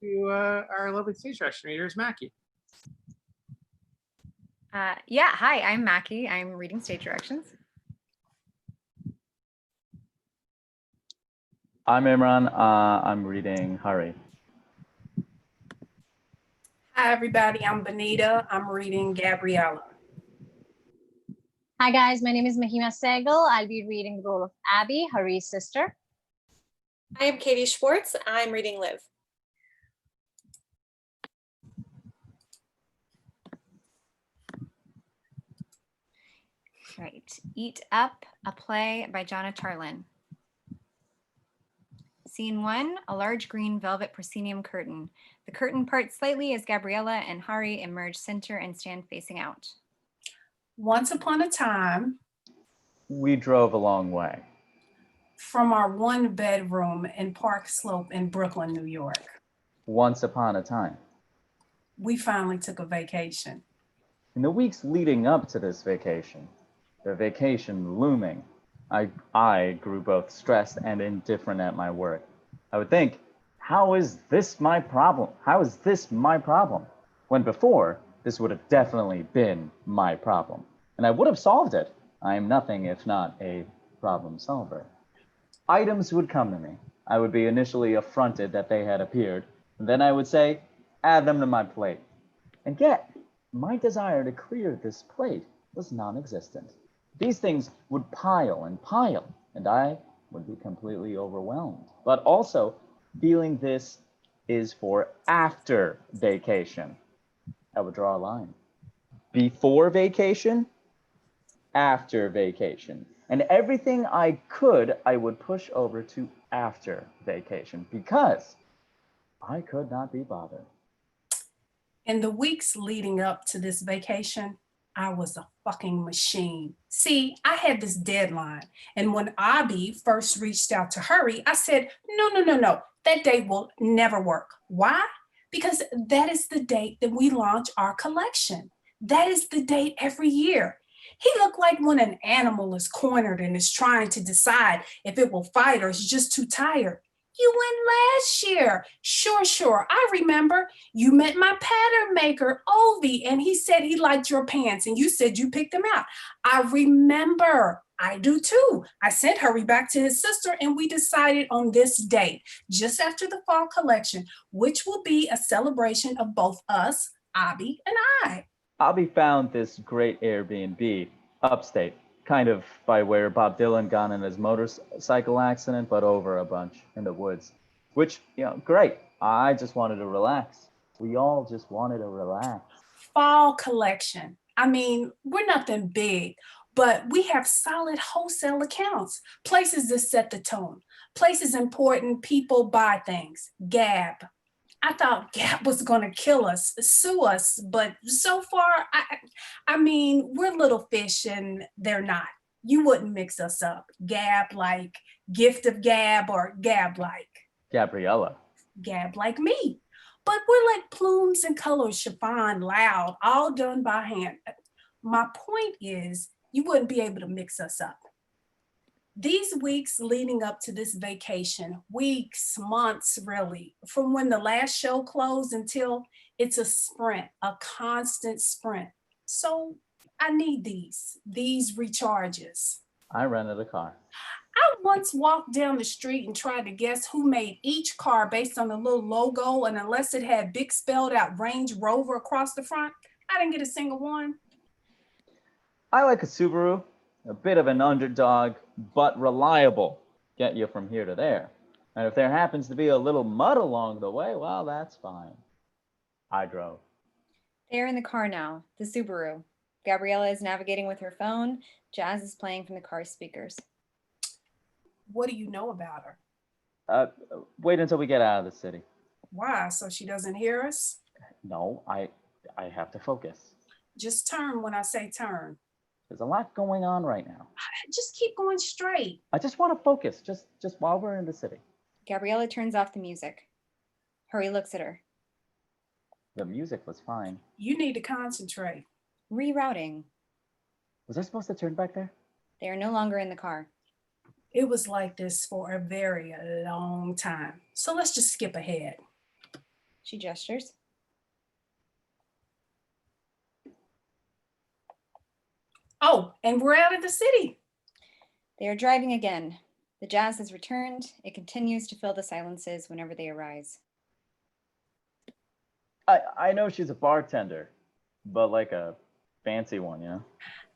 To our lovely stage direction readers, Mackie. Yeah, hi, I'm Mackie. I'm reading stage directions. I'm Imran. I'm reading Hari. Hi, everybody. I'm Benita. I'm reading Gabriella. Hi, guys. My name is Mahima Sehgal. I'll be reading the role of Abby, Hari's sister. I am Katie Schwartz. I'm reading Liv. Right. Eat Up, a play by Jonna Tarlin. Scene 1, a large green velvet proscenium curtain. The curtain parts slightly as Gabriella and Hari emerge center and stand facing out. Once upon a time, We drove a long way. from our one bedroom in Park Slope in Brooklyn, New York, Once upon a time. we finally took a vacation. In the weeks leading up to this vacation, the vacation looming, I grew both stressed and indifferent at my work. I would think, how is this my problem? How is this my problem? When before, this would have definitely been my problem. And I would have solved it. I am nothing if not a problem solver. Items would come to me. I would be initially affronted that they had appeared. And then I would say, add them to my plate. And yet, my desire to clear this plate was non-existent. These things would pile, and I would be completely overwhelmed. But also, feeling this is for after vacation. I would draw a line. Before vacation, after vacation. And everything I could, I would push over to after vacation because I could not be bothered. In the weeks leading up to this vacation, I was a fucking machine. See, I had this deadline. And when Abby first reached out to Hurry, I said, no. That date will never work. Why? Because that is the date that we launch our collection. That is the date every year. He looked like when an animal is cornered and is trying to decide if it will fight or is just too tired. You went last year. Sure. I remember. You met my pattern maker, Ovi, and he said he liked your pants and you said you picked them out. I remember. I do too. I sent Hurry back to his sister and we decided on this date, just after the fall collection, which will be a celebration of both us, Abby, and I. Abby found this great Airbnb upstate, kind of by where Bob Dylan got in his motorcycle accident, but over a bunch in the woods, which, great. I just wanted to relax. We all just wanted to relax. Fall collection. I mean, we're nothing big, but we have solid wholesale accounts, places that set the tone, places important people buy things. Gab. I thought Gab was going to kill us, sue us, but so far, I mean, we're little fish and they're not. You wouldn't mix us up. Gab like Gift of Gab or Gab like Gabriella. Gab like me. But we're like plumes and colors, chiffon, loud, all done by hand. My point is, you wouldn't be able to mix us up. These weeks leading up to this vacation, weeks, months, really, from when the last show closed until it's a sprint, a constant sprint. So I need these recharges. I rented a car. I once walked down the street and tried to guess who made each car based on the little logo, and unless it had big spelled out Range Rover across the front, I didn't get a single one. I like a Subaru, a bit of an underdog, but reliable. Get you from here to there. And if there happens to be a little mud along the way, well, that's fine. I drove. They're in the car now, the Subaru. Gabriella is navigating with her phone. Jazz is playing from the car speakers. What do you know about her? Wait until we get out of the city. Why? So she doesn't hear us? No, I have to focus. Just turn when I say turn. There's a lot going on right now. Just keep going straight. I just want to focus, just while we're in the city. Gabriella turns off the music. Hurry looks at her. The music was fine. You need to concentrate. Rerouting. Was I supposed to turn back there? They are no longer in the car. It was like this for a very long time. So let's just skip ahead. She gestures. Oh, and we're out of the city. They are driving again. The jazz has returned. It continues to fill the silences whenever they arise. I know she's a bartender, but like a fancy one,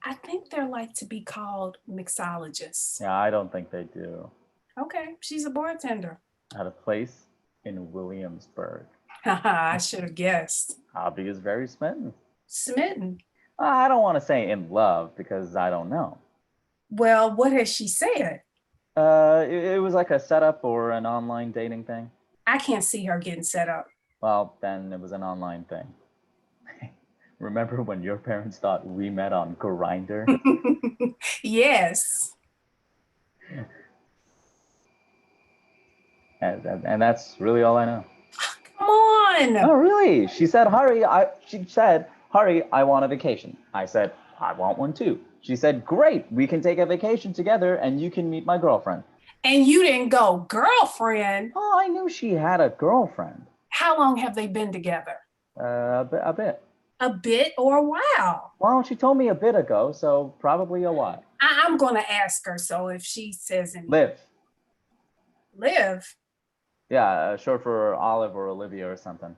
I think they're like to be called mixologists. Yeah, I don't think they do. Okay, she's a bartender. At a place in Williamsburg. I should have guessed. Abby is very smitten. Smitten. I don't want to say in love because I don't know. Well, what has she said? It was like a setup or an online dating thing. I can't see her getting set up. Well, then it was an online thing. Remember when your parents thought we met on Grindr? Yes. And that's really all I know. Come on. Oh, really? She said, hurry, I want a vacation. I said, I want one too. She said, great, we can take a vacation together and you can meet my girlfriend. And you didn't go, girlfriend? Oh, I knew she had a girlfriend. How long have they been together? A bit. A bit or a while? Well, she told me a bit ago, so probably a while. I'm going to ask her, so if she says anything. Liv. Liv? Yeah, short for Olive or Olivia or something.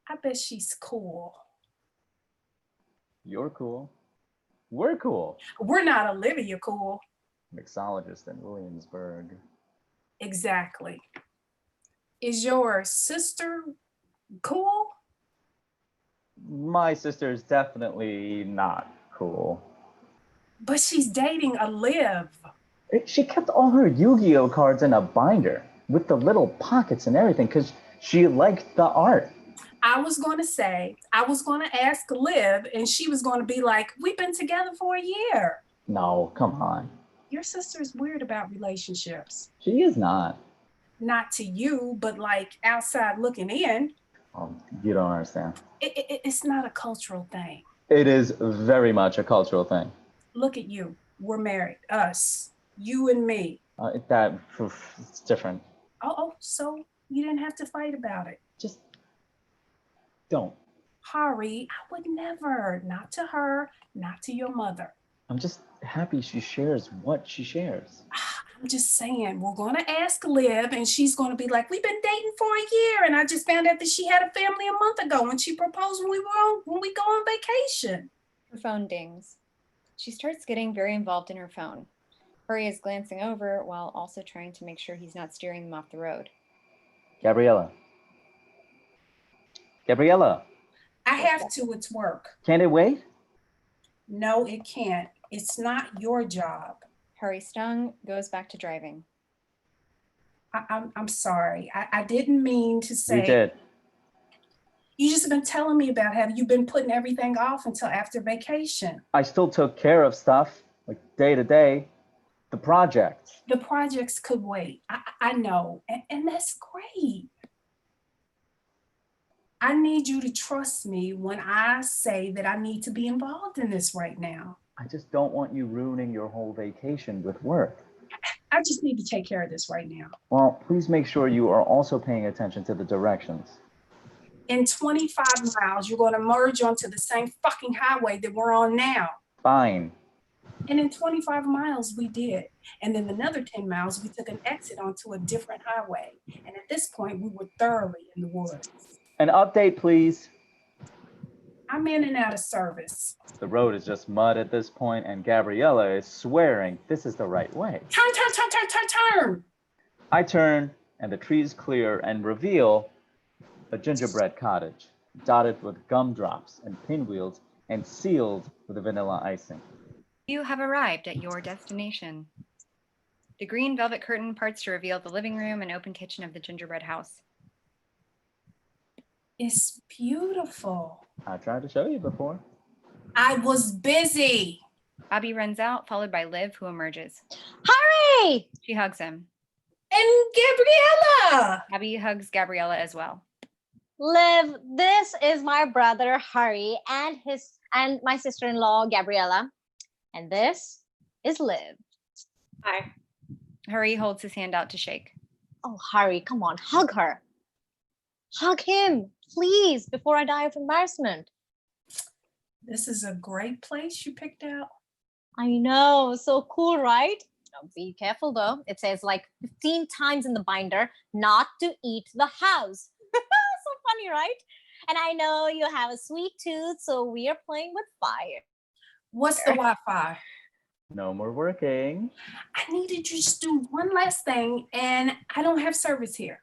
I bet she's cool. You're cool. We're cool. We're not Olivia cool. Mixologist in Williamsburg. Exactly. Is your sister cool? My sister's definitely not cool. But she's dating a Liv. She kept all her Yu-Gi-Oh cards in a binder with the little pockets and everything because she liked the art. I was going to ask Liv, and she was going to be like, we've been together for a year. No, come on. Your sister's weird about relationships. She is not. Not to you, but like outside looking in. You don't understand. It's not a cultural thing. It is very much a cultural thing. Look at you. We're married. Us. You and me. It's different. Oh, so you didn't have to fight about it. Just don't. Hari, I would never. Not to her, not to your mother. I'm just happy she shares what she shares. I'm just saying, we're going to ask Liv, and she's going to be like, we've been dating for a year, and I just found out that she had a family a month ago, and she proposed when we go on vacation. Her phone dings. She starts getting very involved in her phone. Hari is glancing over while also trying to make sure he's not steering them off the road. Gabriella. I have to, it's work. Can't it wait? No, it can't. It's not your job. Hari, stung, goes back to driving. I'm sorry. I didn't mean to say. You did. You just been telling me about how you've been putting everything off until after vacation. I still took care of stuff, like day to day. The projects. The projects could wait. I know, and that's great. I need you to trust me when I say that I need to be involved in this right now. I just don't want you ruining your whole vacation with work. I just need to take care of this right now. Well, please make sure you are also paying attention to the directions. In 25 miles, you're going to merge onto the same fucking highway that we're on now. Fine. And in 25 miles, we did. And then another 10 miles, we took an exit onto a different highway. And at this point, we were thoroughly in the woods. An update, please. I'm in and out of service. The road is just mud at this point, and Gabriella is swearing this is the right way. Turn. I turn, and the trees clear and reveal a gingerbread cottage, dotted with gumdrops and pinwheels and sealed with vanilla icing. You have arrived at your destination. The green velvet curtain parts to reveal the living room and open kitchen of the gingerbread house. It's beautiful. I tried to show you before. I was busy. Abby runs out, followed by Liv, who emerges. Hurry! She hugs him. And Gabriella! Abby hugs Gabriella as well. Liv, this is my brother Hari and my sister-in-law Gabriella. And this is Liv. Hi. Hari holds his hand out to shake. Oh, Hari, come on, hug her. Hug him, please, before I die of embarrassment. This is a great place you picked out. I know, so cool, right? Now, be careful though. It says like 15 times in the binder, not to eat the house. So funny, right? And I know you have a sweet tooth, so we are playing with fire. What's the Wi-Fi? No more working. I needed you to do one last thing, and I don't have service here.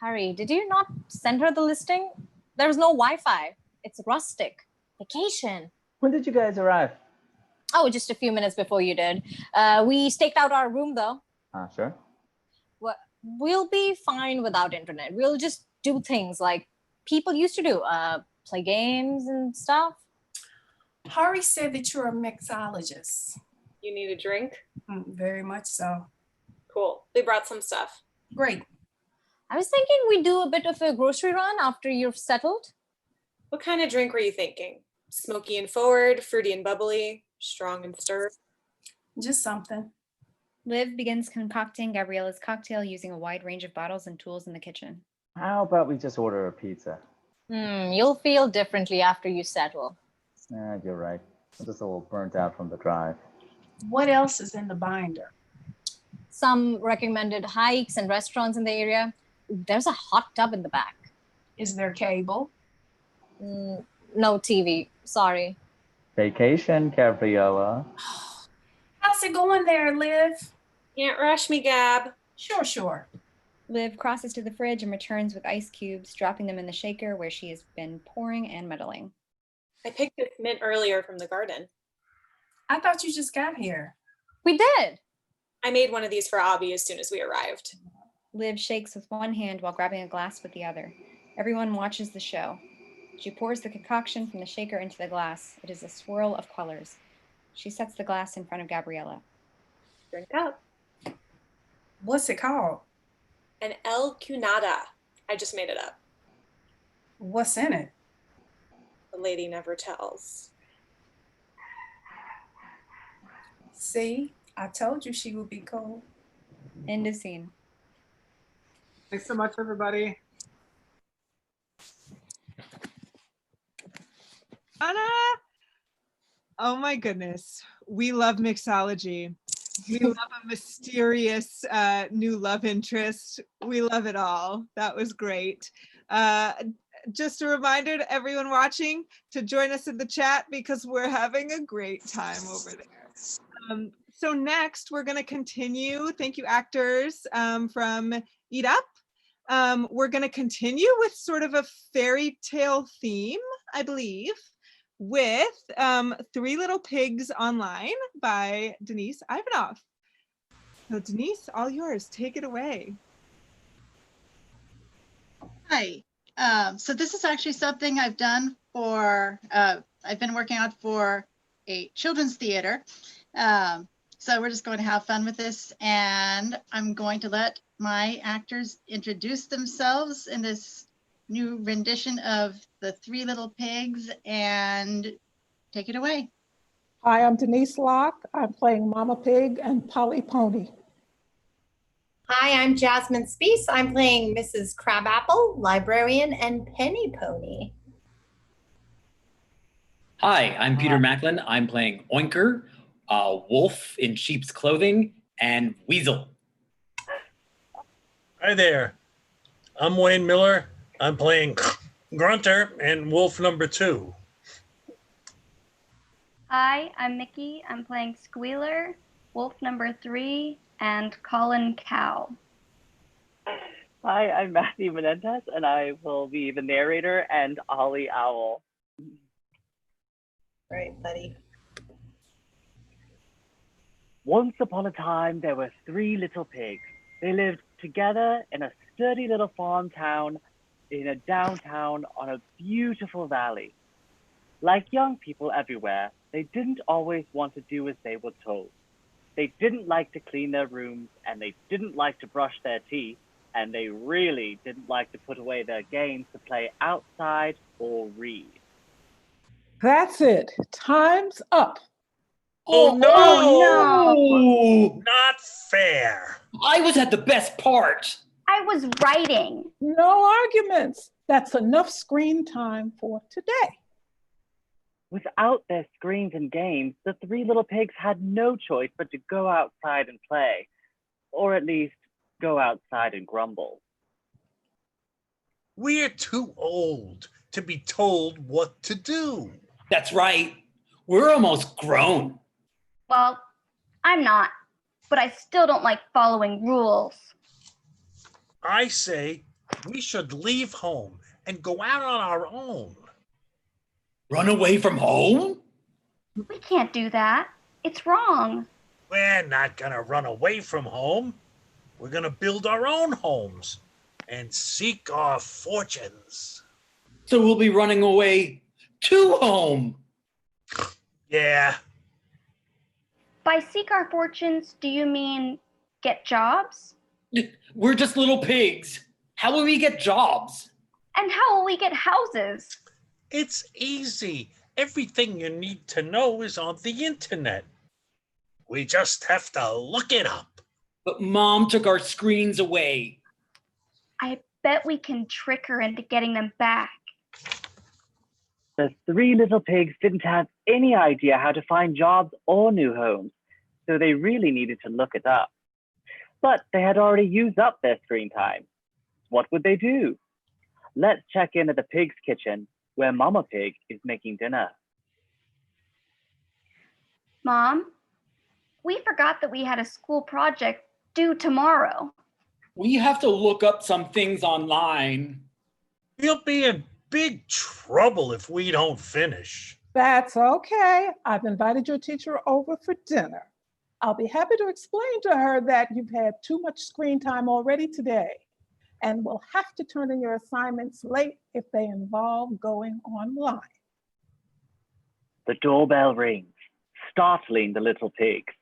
Hari, did you not send her the listing? There's no Wi-Fi. It's rustic. Vacation. When did you guys arrive? Oh, just a few minutes before you did. We staked out our room though. Sure. We'll be fine without internet. We'll just do things like people used to do, play games and stuff. Hari said that you're a mixologist. You need a drink? Very much so. Cool. They brought some stuff. Great. I was thinking we do a bit of a grocery run after you've settled. What kind of drink were you thinking? Smoky and forward, fruity and bubbly, strong and stirred? Just something. Liv begins concocting Gabriella's cocktail using a wide range of bottles and tools in the kitchen. How about we just order a pizza? You'll feel differently after you settle. You're right. I'm just a little burnt out from the drive. What else is in the binder? Some recommended hikes and restaurants in the area. There's a hot tub in the back. Is there cable? No TV, sorry. Vacation, Gabriella. How's it going there, Liv? Can't rush me, Gab. Sure. Liv crosses to the fridge and returns with ice cubes, dropping them in the shaker where she has been pouring and muddling. I picked this mint earlier from the garden. I thought you just got here. We did. I made one of these for Abby as soon as we arrived. Liv shakes with one hand while grabbing a glass with the other. Everyone watches the show. She pours the concoction from the shaker into the glass. It is a swirl of colors. She sets the glass in front of Gabriella. Drink up. What's it called? An El Cunada. I just made it up. What's in it? The lady never tells. See, I told you she would be cool. End of scene. Thanks so much, everybody. Anna! Oh my goodness. We love mixology. We love a mysterious new love interest. We love it all. That was great. Just a reminder to everyone watching to join us in the chat because we're having a great time over there. So next we're going to continue. Thank you, actors from Eat Up. We're going to continue with sort of a fairy tale theme, I believe, with Three Little Pigs Online by Denise Ivanoff. So Denise, all yours. Take it away. Hi. So this is actually something I've done for, I've been working on for a children's theater. So we're just going to have fun with this, and I'm going to let my actors introduce themselves in this new rendition of the Three Little Pigs, and take it away. Hi, I'm Denise Locke. I'm playing Mama Pig and Polly Pony. Hi, I'm Jasmine Speece. I'm playing Mrs. Crabapple, Librarian, and Penny Pony. Hi, I'm Peter Macklin. I'm playing Oinker, Wolf in Sheep's Clothing, and Weasel. Hi there. I'm Wayne Miller. I'm playing Grunter and Wolf number 2. Hi, I'm Mickey. I'm playing Squealer, Wolf number 3, and Colin Cow. Hi, I'm Matthew Menendez, and I will be the narrator and Ollie Owl. Right, buddy. Once upon a time, there were 3 little pigs. They lived together in a sturdy little farm town in a downtown on a beautiful valley. Like young people everywhere, they didn't always want to do as they were told. They didn't like to clean their rooms, and they didn't like to brush their teeth, and they really didn't like to put away their games to play outside or read. That's it. Time's up. Oh no! Oh, no! Not fair. I was at the best part. I was writing. No arguments. That's enough screen time for today. Without their screens and games, the 3 little pigs had no choice but to go outside and play, or at least go outside and grumble. We're too old to be told what to do. That's right. We're almost grown. Well, I'm not, but I still don't like following rules. I say we should leave home and go out on our own. Run away from home? We can't do that. It's wrong. We're not gonna run away from home. We're gonna build our own homes and seek our fortunes. So we'll be running away to home. Yeah. By seek our fortunes, do you mean get jobs? We're just little pigs. How will we get jobs? And how will we get houses? It's easy. Everything you need to know is on the internet. We just have to look it up. But Mom took our screens away. I bet we can trick her into getting them back. The three little pigs didn't have any idea how to find jobs or new homes, so they really needed to look it up. But they had already used up their screen time. What would they do? Let's check in at the pig's kitchen, where Mama Pig is making dinner. Mom, we forgot that we had a school project due tomorrow. We have to look up some things online. You'll be in big trouble if we don't finish. That's okay. I've invited your teacher over for dinner. I'll be happy to explain to her that you've had too much screen time already today, and will have to turn in your assignments late if they involve going online. The doorbell rings, startling the little pigs.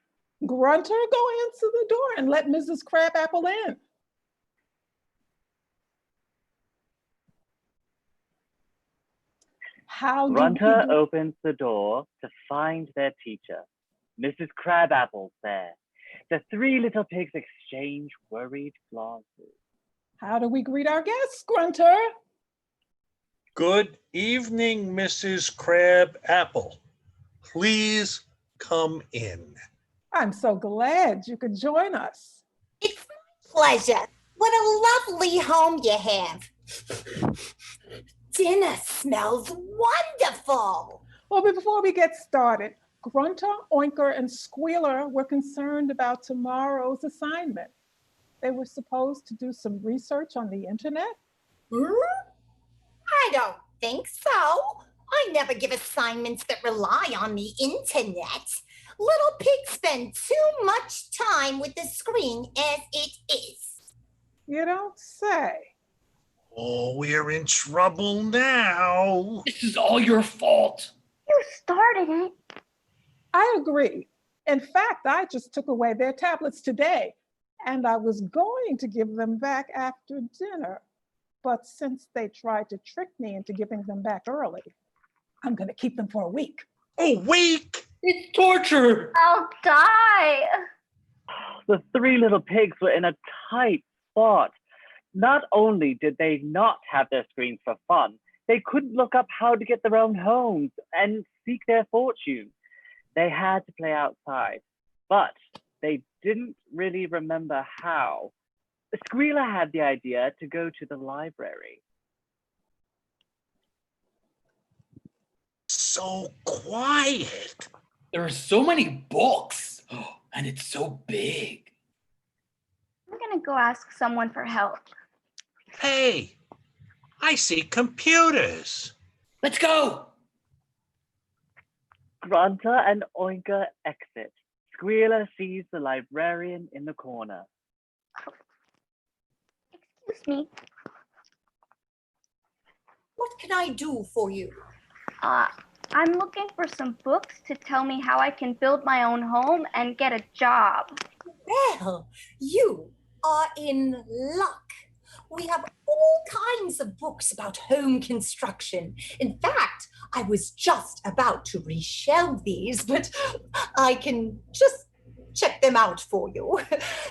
Grunter, go answer the door and let Mrs. Crabapple in. Grunter opens the door to find their teacher. Mrs. Crabapple's there. The three little pigs exchange worried glances. How do we greet our guests, Grunter? Good evening, Mrs. Crabapple. Please come in. I'm so glad you could join us. It's my pleasure. What a lovely home you have. Dinner smells wonderful. Well, before we get started, Grunter, Oinker, and Squealer were concerned about tomorrow's assignment. They were supposed to do some research on the internet. I don't think so. I never give assignments that rely on the internet. Little pigs spend too much time with the screen as it is. You don't say. Oh, we're in trouble now. This is all your fault. You started it. I agree. In fact, I just took away their tablets today, and I was going to give them back after dinner. But since they tried to trick me into giving them back early, I'm going to keep them for a week. A week? It's torture. I'll die. The three little pigs were in a tight spot. Not only did they not have their screens for fun, they couldn't look up how to get their own homes and seek their fortune. They had to play outside, but they didn't really remember how. Squealer had the idea to go to the library. So quiet. There are so many books, and it's so big. I'm gonna go ask someone for help. Hey, I see computers. Let's go. Grunter and Oinker exit. Squealer sees the librarian in the corner. Excuse me. What can I do for you? I'm looking for some books to tell me how I can build my own home and get a job. Well, you are in luck. We have all kinds of books about home construction. In fact, I was just about to reshelve these, but I can just check them out for you.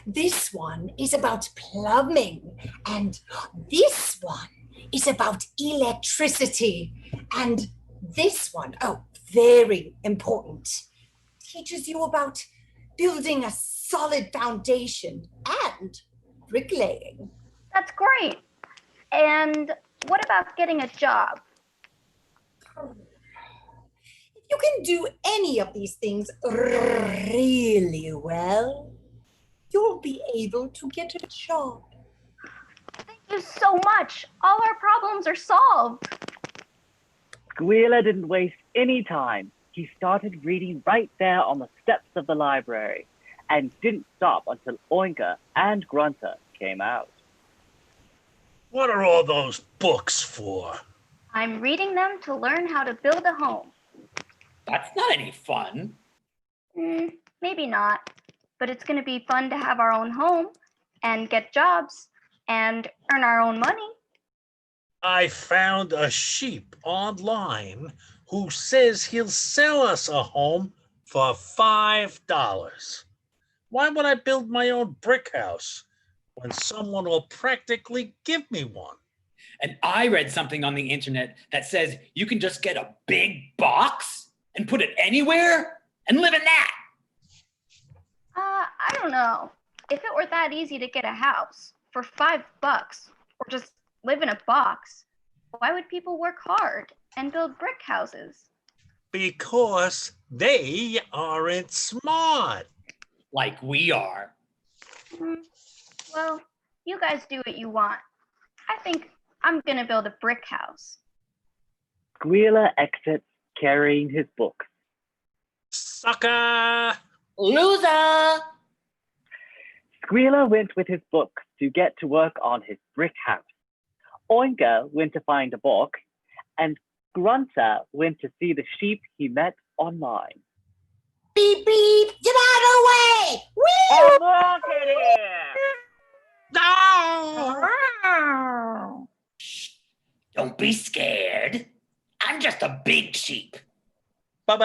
This one is about plumbing, and this one is about electricity, and this one, oh, very important, teaches you about building a solid foundation and bricklaying. That's great. And what about getting a job? If you can do any of these things really well, you'll be able to get a job. Thank you so much. All our problems are solved. Squealer didn't waste any time. He started reading right there on the steps of the library and didn't stop until Oinker and Grunter came out. What are all those books for? I'm reading them to learn how to build a home. That's not any fun. Maybe not, but it's going to be fun to have our own home and get jobs and earn our own money. I found a sheep online who says he'll sell us a home for $5. Why would I build my own brick house when someone will practically give me one? And I read something on the internet that says you can just get a big box and put it anywhere and live in that. I don't know. If it were that easy to get a house for $5 or just live in a box, why would people work hard and build brick houses? Because they aren't smart. Like we are. Well, you guys do what you want. I think I'm gonna build a brick house. Squealer exits carrying his book. Sucker! Loser! Squealer went with his book to get to work on his brick house. Oinker went to find a book, and Grunter went to see the sheep he met online. Beep, beep, get out of the way! Oh, look at it! No! Don't be scared. I'm just a big sheep. Do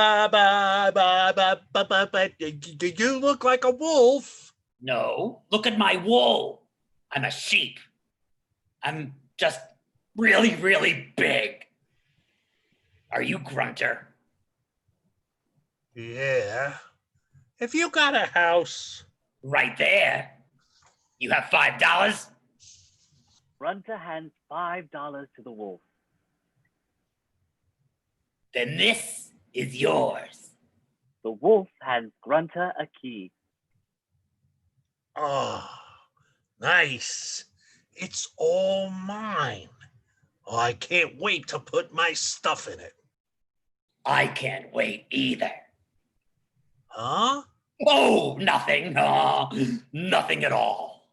you look like a wolf? No, look at my wool. I'm a sheep. I'm just really, really big. Are you Grunter? Yeah. If you got a house. Right there. You have $5? Grunter hands $5 to the wolf. Then this is yours. The wolf hands Grunter a key. Oh, nice. It's all mine. Oh, I can't wait to put my stuff in it. I can't wait either. Huh? Oh, nothing. Nothing at all.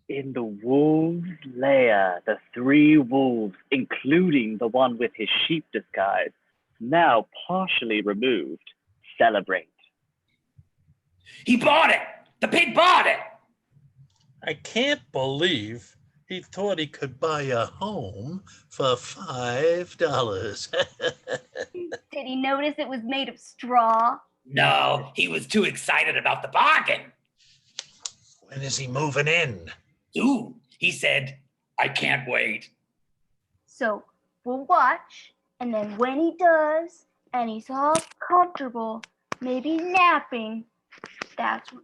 In the wolves' lair, the 3 wolves, including the one with his sheep disguise, now partially removed, celebrate. He bought it! The pig bought it! I can't believe he thought he could buy a home for $5. Did he notice it was made of straw? No, he was too excited about the bargain. When is he moving in? Soon. He said, I can't wait. So we'll watch, and then when he does, and he's all comfortable, maybe napping, that's when.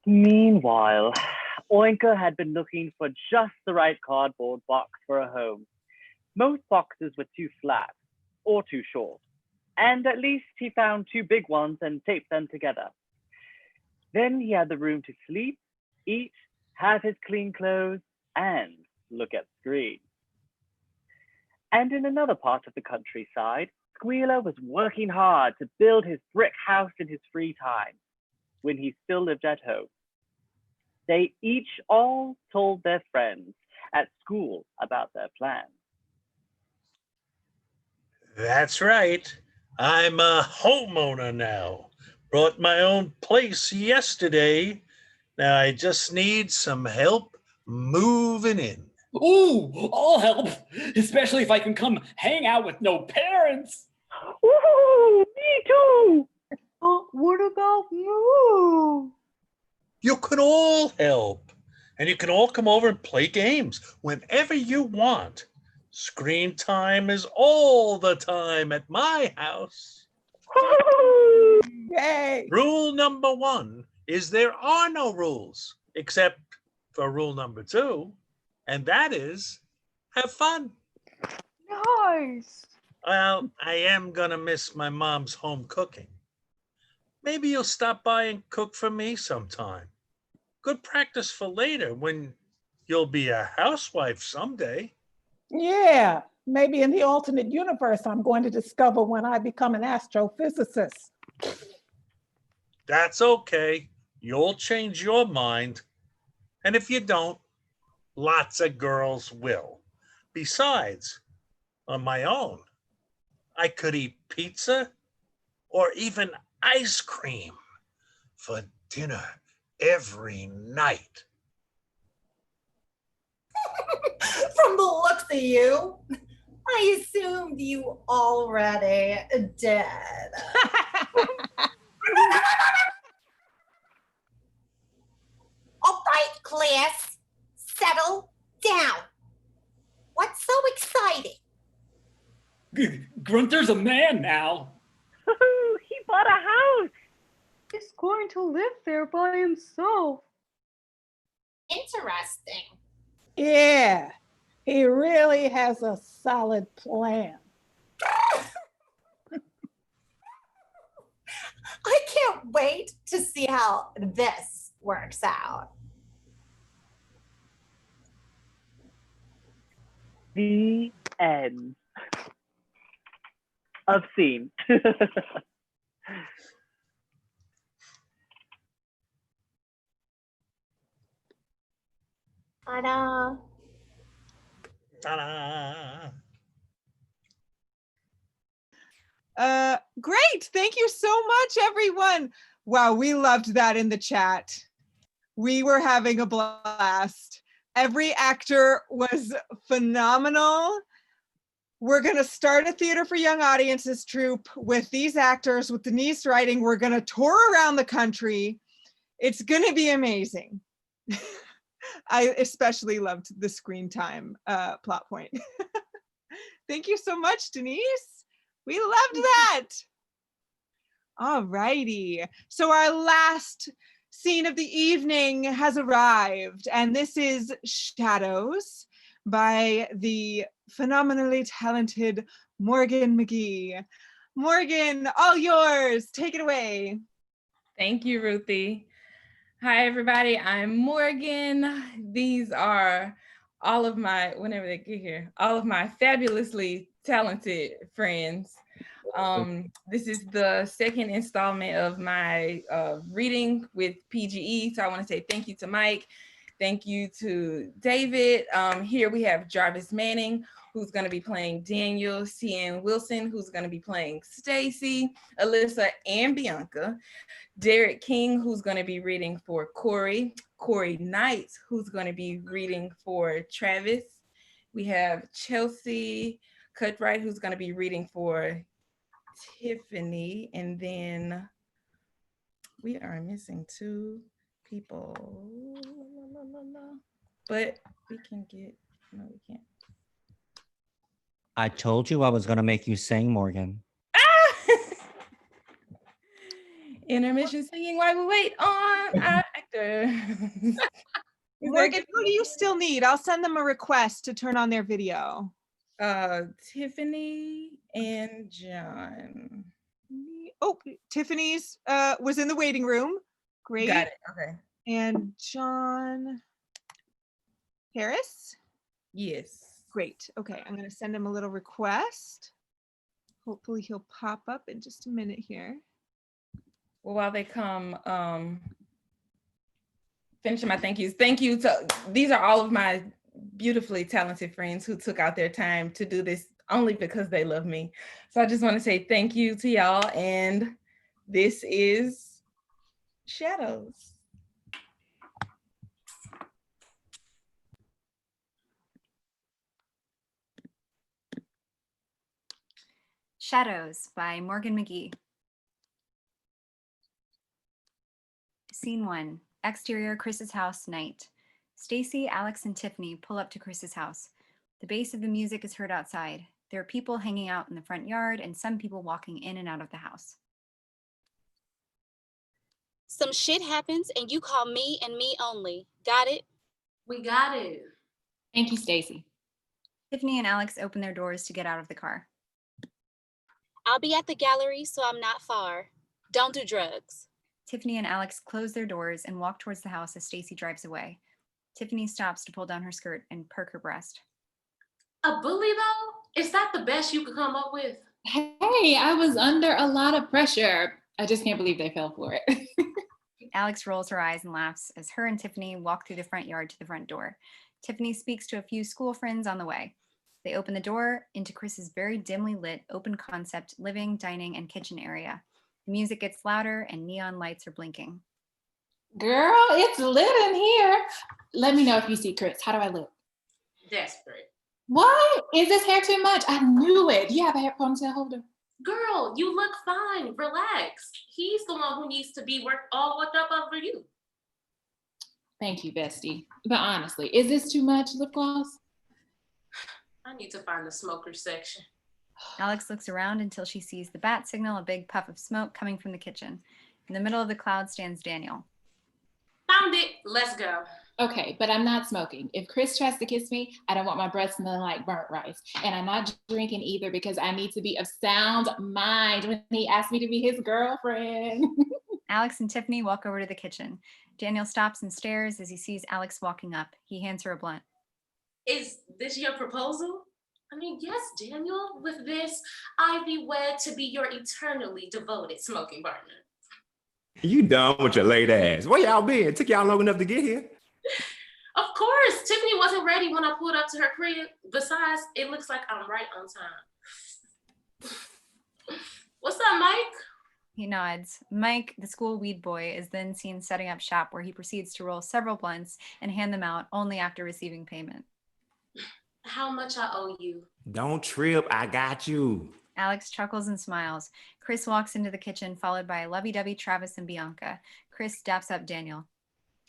Meanwhile, Oinker had been looking for just the right cardboard box for a home. Most boxes were too flat or too short, and at least he found 2 big ones and taped them together. Then he had the room to sleep, eat, have his clean clothes, and look at screens. And in another part of the countryside, Squealer was working hard to build his brick house in his free time, when he still lived at home. They each all told their friends at school about their plans. That's right. I'm a homeowner now. Bought my own place yesterday. Now I just need some help moving in. Ooh, I'll help, especially if I can come hang out with no parents. Ooh, me too. What about you? You can all help. And you can all come over and play games whenever you want. Screen time is all the time at my house. Yay! Rule number 1 is there are no rules, except for rule number 2, and that is have fun. Nice. Well, I am gonna miss my mom's home cooking. Maybe you'll stop by and cook for me sometime. Good practice for later when you'll be a housewife someday. Yeah, Maybe in the alternate universe, I'm going to discover when I become an astrophysicist. That's okay. You'll change your mind. And if you don't, lots of girls will. Besides, on my own, I could eat pizza or even ice cream for dinner every night. From the looks of you, I assumed you already dead. All right, class, settle down. What's so exciting? Grunter's a man now. He bought a house. He's going to live there by himself. Interesting. Yeah, he really has a solid plan. I can't wait to see how this works out. The end of scene. Ta-da. Ta-da! Great. Thank you so much, everyone. Wow, we loved that in the chat. We were having a blast. Every actor was phenomenal. We're going to start a Theater for Young Audiences troupe with these actors, with Denise writing. We're going to tour around the country. It's going to be amazing. I especially loved the screen time plot point. Thank you so much, Denise. We loved that. All righty. So our last scene of the evening has arrived, and this is Shadows by the phenomenally talented Morgan McGee. Morgan, all yours. Take it away. Thank you, Ruthie. Hi, everybody. I'm Morgan. These are all of my, whenever they get here, all of my fabulously talented friends. This is the second installment of my reading with PGE. So I want to say thank you to Mike. Thank you to David. Here we have Jarvis Manning, who's going to be playing Daniel, CN Wilson, who's going to be playing Stacy, Alyssa, and Bianca. Derek King, who's going to be reading for Corey. Corey Knight, who's going to be reading for Travis. We have Chelsea Cutright, who's going to be reading for Tiffany. And then we are missing two people. But we can get, no, we can't. I told you I was going to make you sing, Morgan. Intermission singing while we wait on our actor. Morgan, who do you still need? I'll send them a request to turn on their video. Tiffany and John. Oh, Tiffany's was in the waiting room. Great. Got it. Okay. And John Harris? Yes. Great. Okay, I'm going to send him a little request. Hopefully he'll pop up in just a minute here. Well, while they come, finishing my thank yous. Thank you to, these are all of my beautifully talented friends who took out their time to do this only because they love me. So I just want to say thank you to y'all. And this is Shadows. Shadows by Morgan McGee. Scene 1, exterior Chris's house, night. Stacy, Alex, and Tiffany pull up to Chris's house. The bass of the music is heard outside. There are people hanging out in the front yard and some people walking in and out of the house. Some shit happens and you call me and me only. Got it? We got it. Thank you, Stacy. Tiffany and Alex open their doors to get out of the car. I'll be at the gallery, so I'm not far. Don't do drugs. Tiffany and Alex close their doors and walk towards the house as Stacy drives away. Tiffany stops to pull down her skirt and perk her breast. A bully though? Is that the best you could come up with? Hey, I was under a lot of pressure. I just can't believe they fell for it. Alex rolls her eyes and laughs as her and Tiffany walk through the front yard to the front door. Tiffany speaks to a few school friends on the way. They open the door into Chris's very dimly lit, open concept living, dining, and kitchen area. The music gets louder and neon lights are blinking. Girl, it's lit in here. Let me know if you see Chris. How do I look? Desperate. What? Is this hair too much? I knew it. Do you have a hair ponytail holder? Girl, you look fine. Relax. He's the one who needs to be all worked up over you. Thank you, bestie. But honestly, is this too much lip gloss? I need to find the smoker section. Alex looks around until she sees the bat signal, a big puff of smoke coming from the kitchen. In the middle of the cloud stands Daniel. Found it. Let's go. Okay, but I'm not smoking. If Chris tries to kiss me, I don't want my breath smelling like burnt rice. And I'm not drinking either because I need to be of sound mind when he asked me to be his girlfriend. Alex and Tiffany walk over to the kitchen. Daniel stops and stares as he sees Alex walking up. He hands her a blunt. Is this your proposal? I mean, yes, Daniel. With this, I be wed to be your eternally devoted smoking partner. You done with your late ass. Where y'all been? It took y'all long enough to get here. Of course, Tiffany wasn't ready when I pulled up to her crib. Besides, it looks like I'm right on time. What's up, Mike? He nods. Mike, the school weed boy, is then seen setting up shop where he proceeds to roll several blunts and hand them out only after receiving payment. How much I owe you? Don't trip. I got you. Alex chuckles and smiles. Chris walks into the kitchen, followed by lovey-dovey Travis and Bianca. Chris daps up Daniel.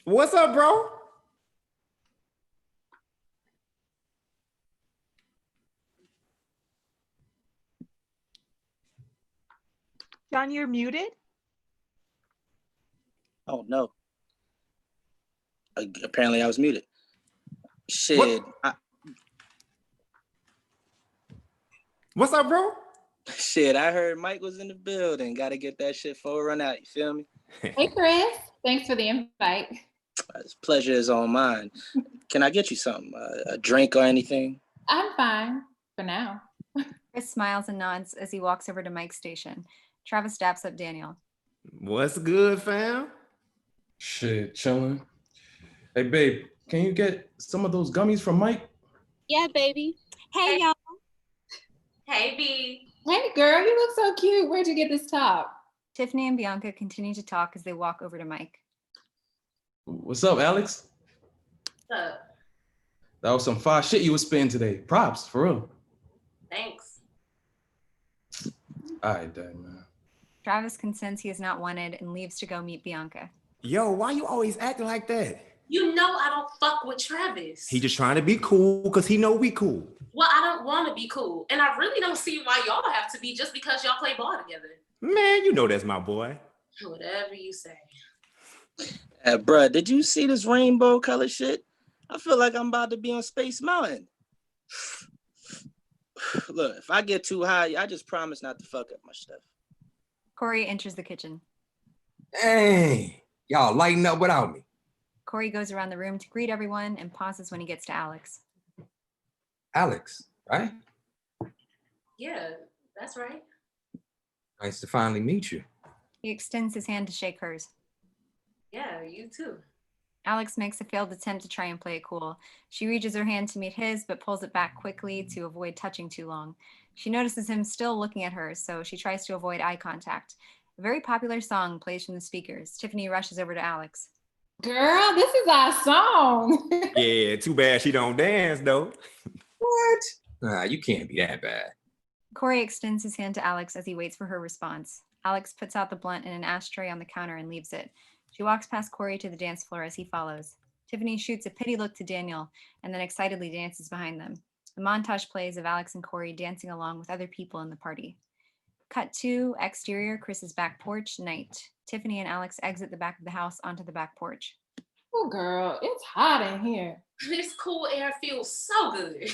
What's up, bro? John, you're muted? Oh, no. Apparently I was muted. Shit. What's up, bro? Shit, I heard Mike was in the building. Got to get that shit before we run out. You feel me? Hey, Chris. Thanks for the invite. This pleasure is all mine. Can I get you something? A drink or anything? I'm fine for now. Chris smiles and nods as he walks over to Mike's station. Travis daps up Daniel. What's good, fam? Shit, chilling. Hey, babe, can you get some of those gummies from Mike? Yeah, baby. Hey, y'all. Hey, B. Hey, girl, you look so cute. Where'd you get this top? Tiffany and Bianca continue to talk as they walk over to Mike. What's up, Alex? What's up? That was some fire shit you was spitting today. Props, for real. Thanks. All right, then, man. Travis consents he is not wanted and leaves to go meet Bianca. Yo, why you always acting like that? You know I don't fuck with Travis. He just trying to be cool because he know we cool. Well, I don't want to be cool. And I really don't see why y'all have to be just because y'all play ball together. Man, you know that's my boy. Whatever you say. Bruh, did you see this rainbow color shit? I feel like I'm about to be on Space Mountain. Look, if I get too high, I just promise not to fuck up my stuff. Corey enters the kitchen. Dang, y'all lighten up without me. Corey goes around the room to greet everyone and pauses when he gets to Alex. Alex, right? Yeah, that's right. Nice to finally meet you. He extends his hand to shake hers. Yeah, you too. Alex makes a failed attempt to try and play it cool. She reaches her hand to meet his, but pulls it back quickly to avoid touching too long. She notices him still looking at her, so she tries to avoid eye contact. A very popular song plays from the speakers. Tiffany rushes over to Alex. Girl, this is our song. Yeah, too bad she don't dance, though. What? Nah, you can't be that bad. Corey extends his hand to Alex as he waits for her response. Alex puts out the blunt in an ashtray on the counter and leaves it. She walks past Corey to the dance floor as he follows. Tiffany shoots a pity look to Daniel and then excitedly dances behind them. The montage plays of Alex and Corey dancing along with other people in the party. Cut to exterior, Chris's back porch, night. Tiffany and Alex exit the back of the house onto the back porch. Oh, girl, it's hot in here. This cool air feels so good.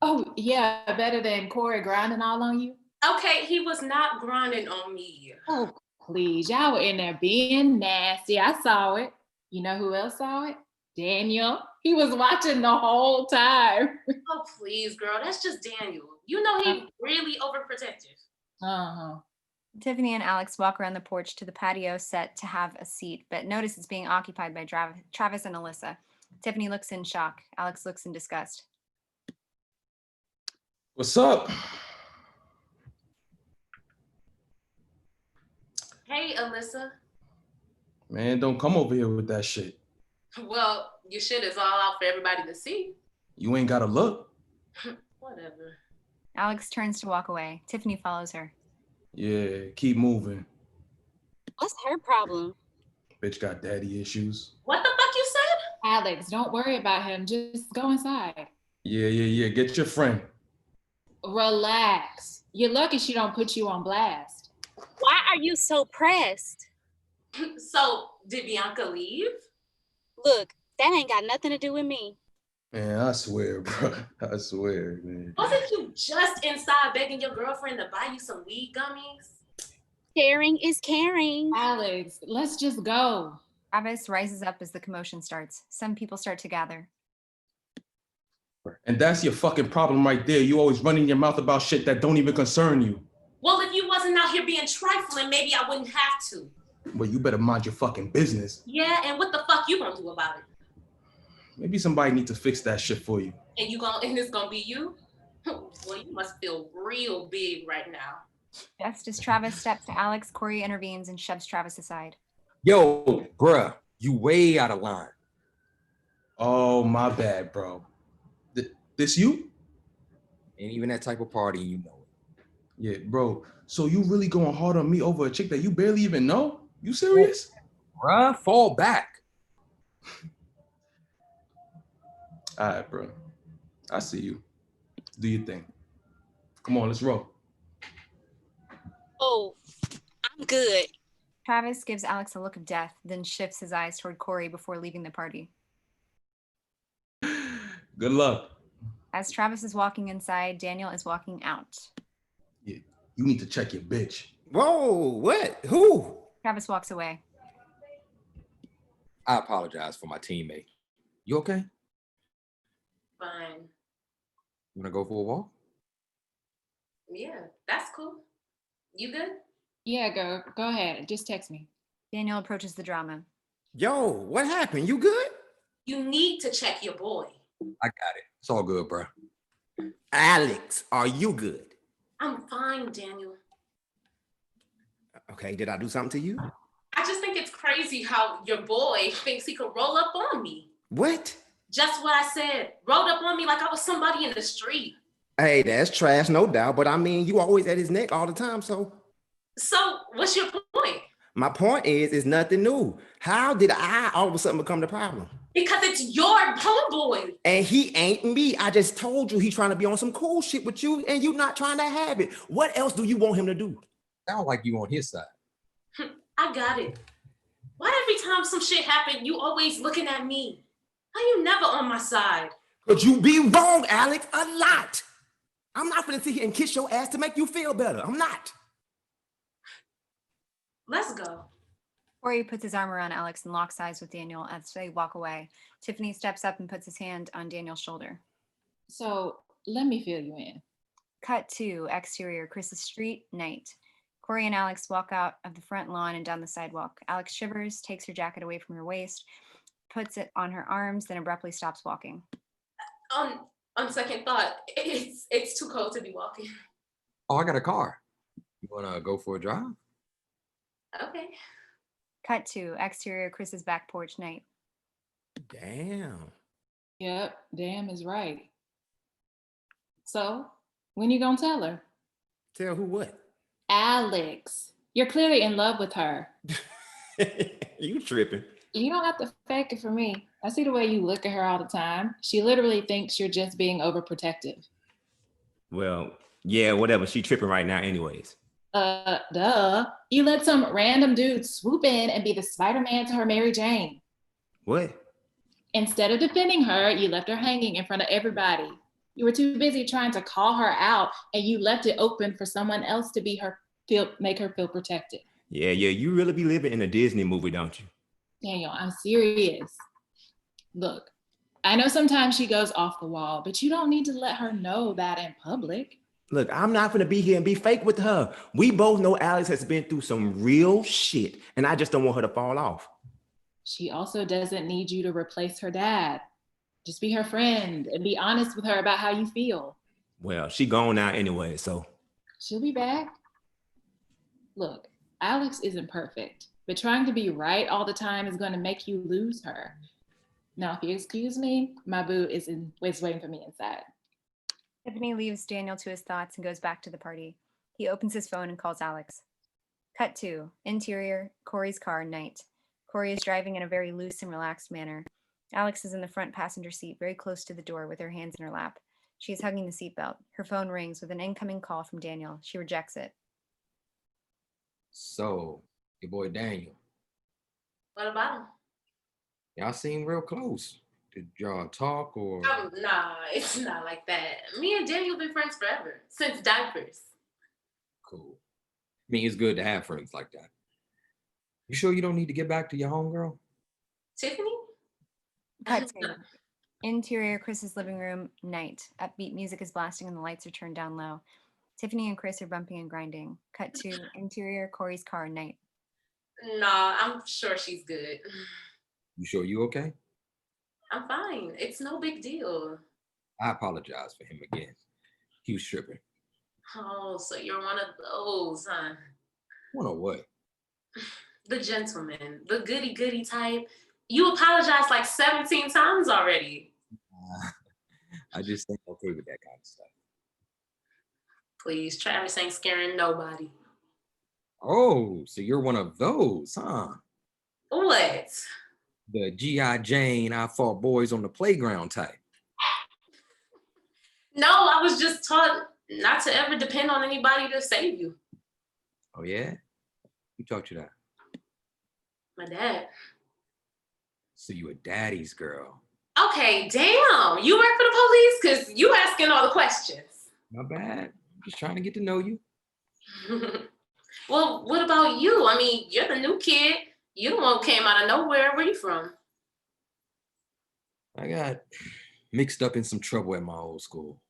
Oh, yeah, better than Corey grinding all on you? Okay, he was not grinding on me. Oh, please, y'all were in there being nasty. I saw it. You know who else saw it? Daniel. He was watching the whole time. Oh, please, girl. That's just Daniel. You know he's really overprotective. Uh-huh. Tiffany and Alex walk around the porch to the patio set to have a seat, but notice it's being occupied by Travis and Alyssa. Tiffany looks in shock. Alex looks in disgust. What's up? Hey, Alyssa. Man, don't come over here with that shit. Well, your shit is all out for everybody to see. You ain't gotta look. Whatever. Alex turns to walk away. Tiffany follows her. Yeah, keep moving. What's her problem? Bitch got daddy issues. What the fuck you said? Alex, don't worry about him. Just go inside. Yeah. Get your friend. Relax. You're lucky she don't put you on blast. Why are you so pressed? So, did Bianca leave? Look, that ain't got nothing to do with me. Man, I swear, bro. I swear, man. Wasn't you just inside begging your girlfriend to buy you some weed gummies? Sharing is caring. Alex, let's just go. Travis rises up as the commotion starts. Some people start to gather. And that's your fucking problem right there. You always running your mouth about shit that don't even concern you. Well, if you wasn't out here being trifling, maybe I wouldn't have to. Well, you better mind your fucking business. Yeah, and what the fuck you gonna do about it? Maybe somebody needs to fix that shit for you. And it's gonna be you? Well, you must feel real big right now. Just as Travis steps to Alex, Corey intervenes and shoves Travis aside. Yo, bruh, you way out of line. Oh, my bad, bro. This you? Ain't even that type of party, you know it. Yeah, bro. So you really going hard on me over a chick that you barely even know? You serious? Bruh, fall back. All right, bro. I see you. Do your thing. Come on, let's roll. Oh, I'm good. Travis gives Alex a look of death, then shifts his eyes toward Corey before leaving the party. Good luck. As Travis is walking inside, Daniel is walking out. Yeah, you need to check your bitch. Whoa, what? Who? Travis walks away. I apologize for my teammate. You okay? Fine. You wanna go for a walk? Yeah, that's cool. You good? Yeah, go ahead. Just text me. Daniel approaches the drama. Yo, what happened? You good? You need to check your boy. I got it. It's all good, bro. Alex, are you good? I'm fine, Daniel. Okay, did I do something to you? I just think it's crazy how your boy thinks he could roll up on me. What? Just what I said. Rolled up on me like I was somebody in the street. Hey, that's trash, no doubt. But I mean, you always at his neck all the time, so. So, what's your point? My point is, it's nothing new. How did I all of a sudden become the problem? Because it's your homeboy. And he ain't me. I just told you he's trying to be on some cool shit with you, and you not trying to have it. What else do you want him to do? Sound like you on his side. I got it. Why every time some shit happen, you always looking at me? How you never on my side? But you be wrong, Alex, a lot. I'm not gonna sit here and kiss your ass to make you feel better. I'm not. Let's go. Corey puts his arm around Alex and locks eyes with Daniel as they walk away. Tiffany steps up and puts his hand on Daniel's shoulder. So let me fill you in. Cut to exterior, Chris's street, night. Corey and Alex walk out of the front lawn and down the sidewalk. Alex shivers, takes her jacket away from her waist, puts it on her arms, then abruptly stops walking. On second thought, it's too cold to be walking. Oh, I got a car. You wanna go for a drive? Okay. Cut to exterior, Chris's back porch, night. Damn. Yep, damn is right. So, when you gonna tell her? Tell who what? Alex. You're clearly in love with her. You tripping. You don't have to fake it for me. I see the way you look at her all the time. She literally thinks you're just being overprotective. Well, yeah, whatever. She tripping right now anyways. Duh. You let some random dude swoop in and be the Spider-Man to her Mary Jane. What? Instead of defending her, you left her hanging in front of everybody. You were too busy trying to call her out, and you left it open for someone else to be make her feel protected. Yeah, you really be living in a Disney movie, don't you? Daniel, I'm serious. Look, I know sometimes she goes off the wall, but you don't need to let her know that in public. Look, I'm not gonna be here and be fake with her. We both know Alex has been through some real shit, and I just don't want her to fall off. She also doesn't need you to replace her dad. Just be her friend and be honest with her about how you feel. Well, she gone now anyway, so. She'll be back. Look, Alex isn't perfect, but trying to be right all the time is going to make you lose her. Now, if you excuse me, my boo is waiting for me inside. Tiffany leaves Daniel to his thoughts and goes back to the party. He opens his phone and calls Alex. Cut 2. Interior, Corey's car, night. Corey is driving in a very loose and relaxed manner. Alex is in the front passenger seat, very close to the door with her hands in her lap. She is hugging the seatbelt. Her phone rings with an incoming call from Daniel. She rejects it. So, your boy Daniel, What about him? y'all seem real close. Did y'all talk or? Nah, it's not like that. Me and Daniel been friends forever, since diapers. Cool. I mean, it's good to have friends like that. You sure you don't need to get back to your homegirl? Tiffany? Cut 2. Interior, Chris's living room, night. Upbeat music is blasting and the lights are turned down low. Tiffany and Chris are bumping and grinding. Cut 2. Interior, Corey's car, night. Nah, I'm sure she's good. You sure you okay? I'm fine. It's no big deal. I apologize for him again. He was tripping. Oh, so you're one of those, huh? One or what? The gentleman, the goody-goody type. You apologized like 17 times already. I just ain't okay with that kind of stuff. Please, Travis ain't scaring nobody. Oh, so you're one of those, huh? What? The G.I. Jane, I fought boys on the playground type. No, I was just taught not to ever depend on anybody to save you. Oh, yeah? Who taught you that? My dad. So you a daddy's girl. Okay, damn. You work for the police? Because you asking all the questions. Not bad. Just trying to get to know you. Well, what about you? I mean, you're the new kid. You the one who came out of nowhere. Where you from? I got mixed up in some trouble at my old school.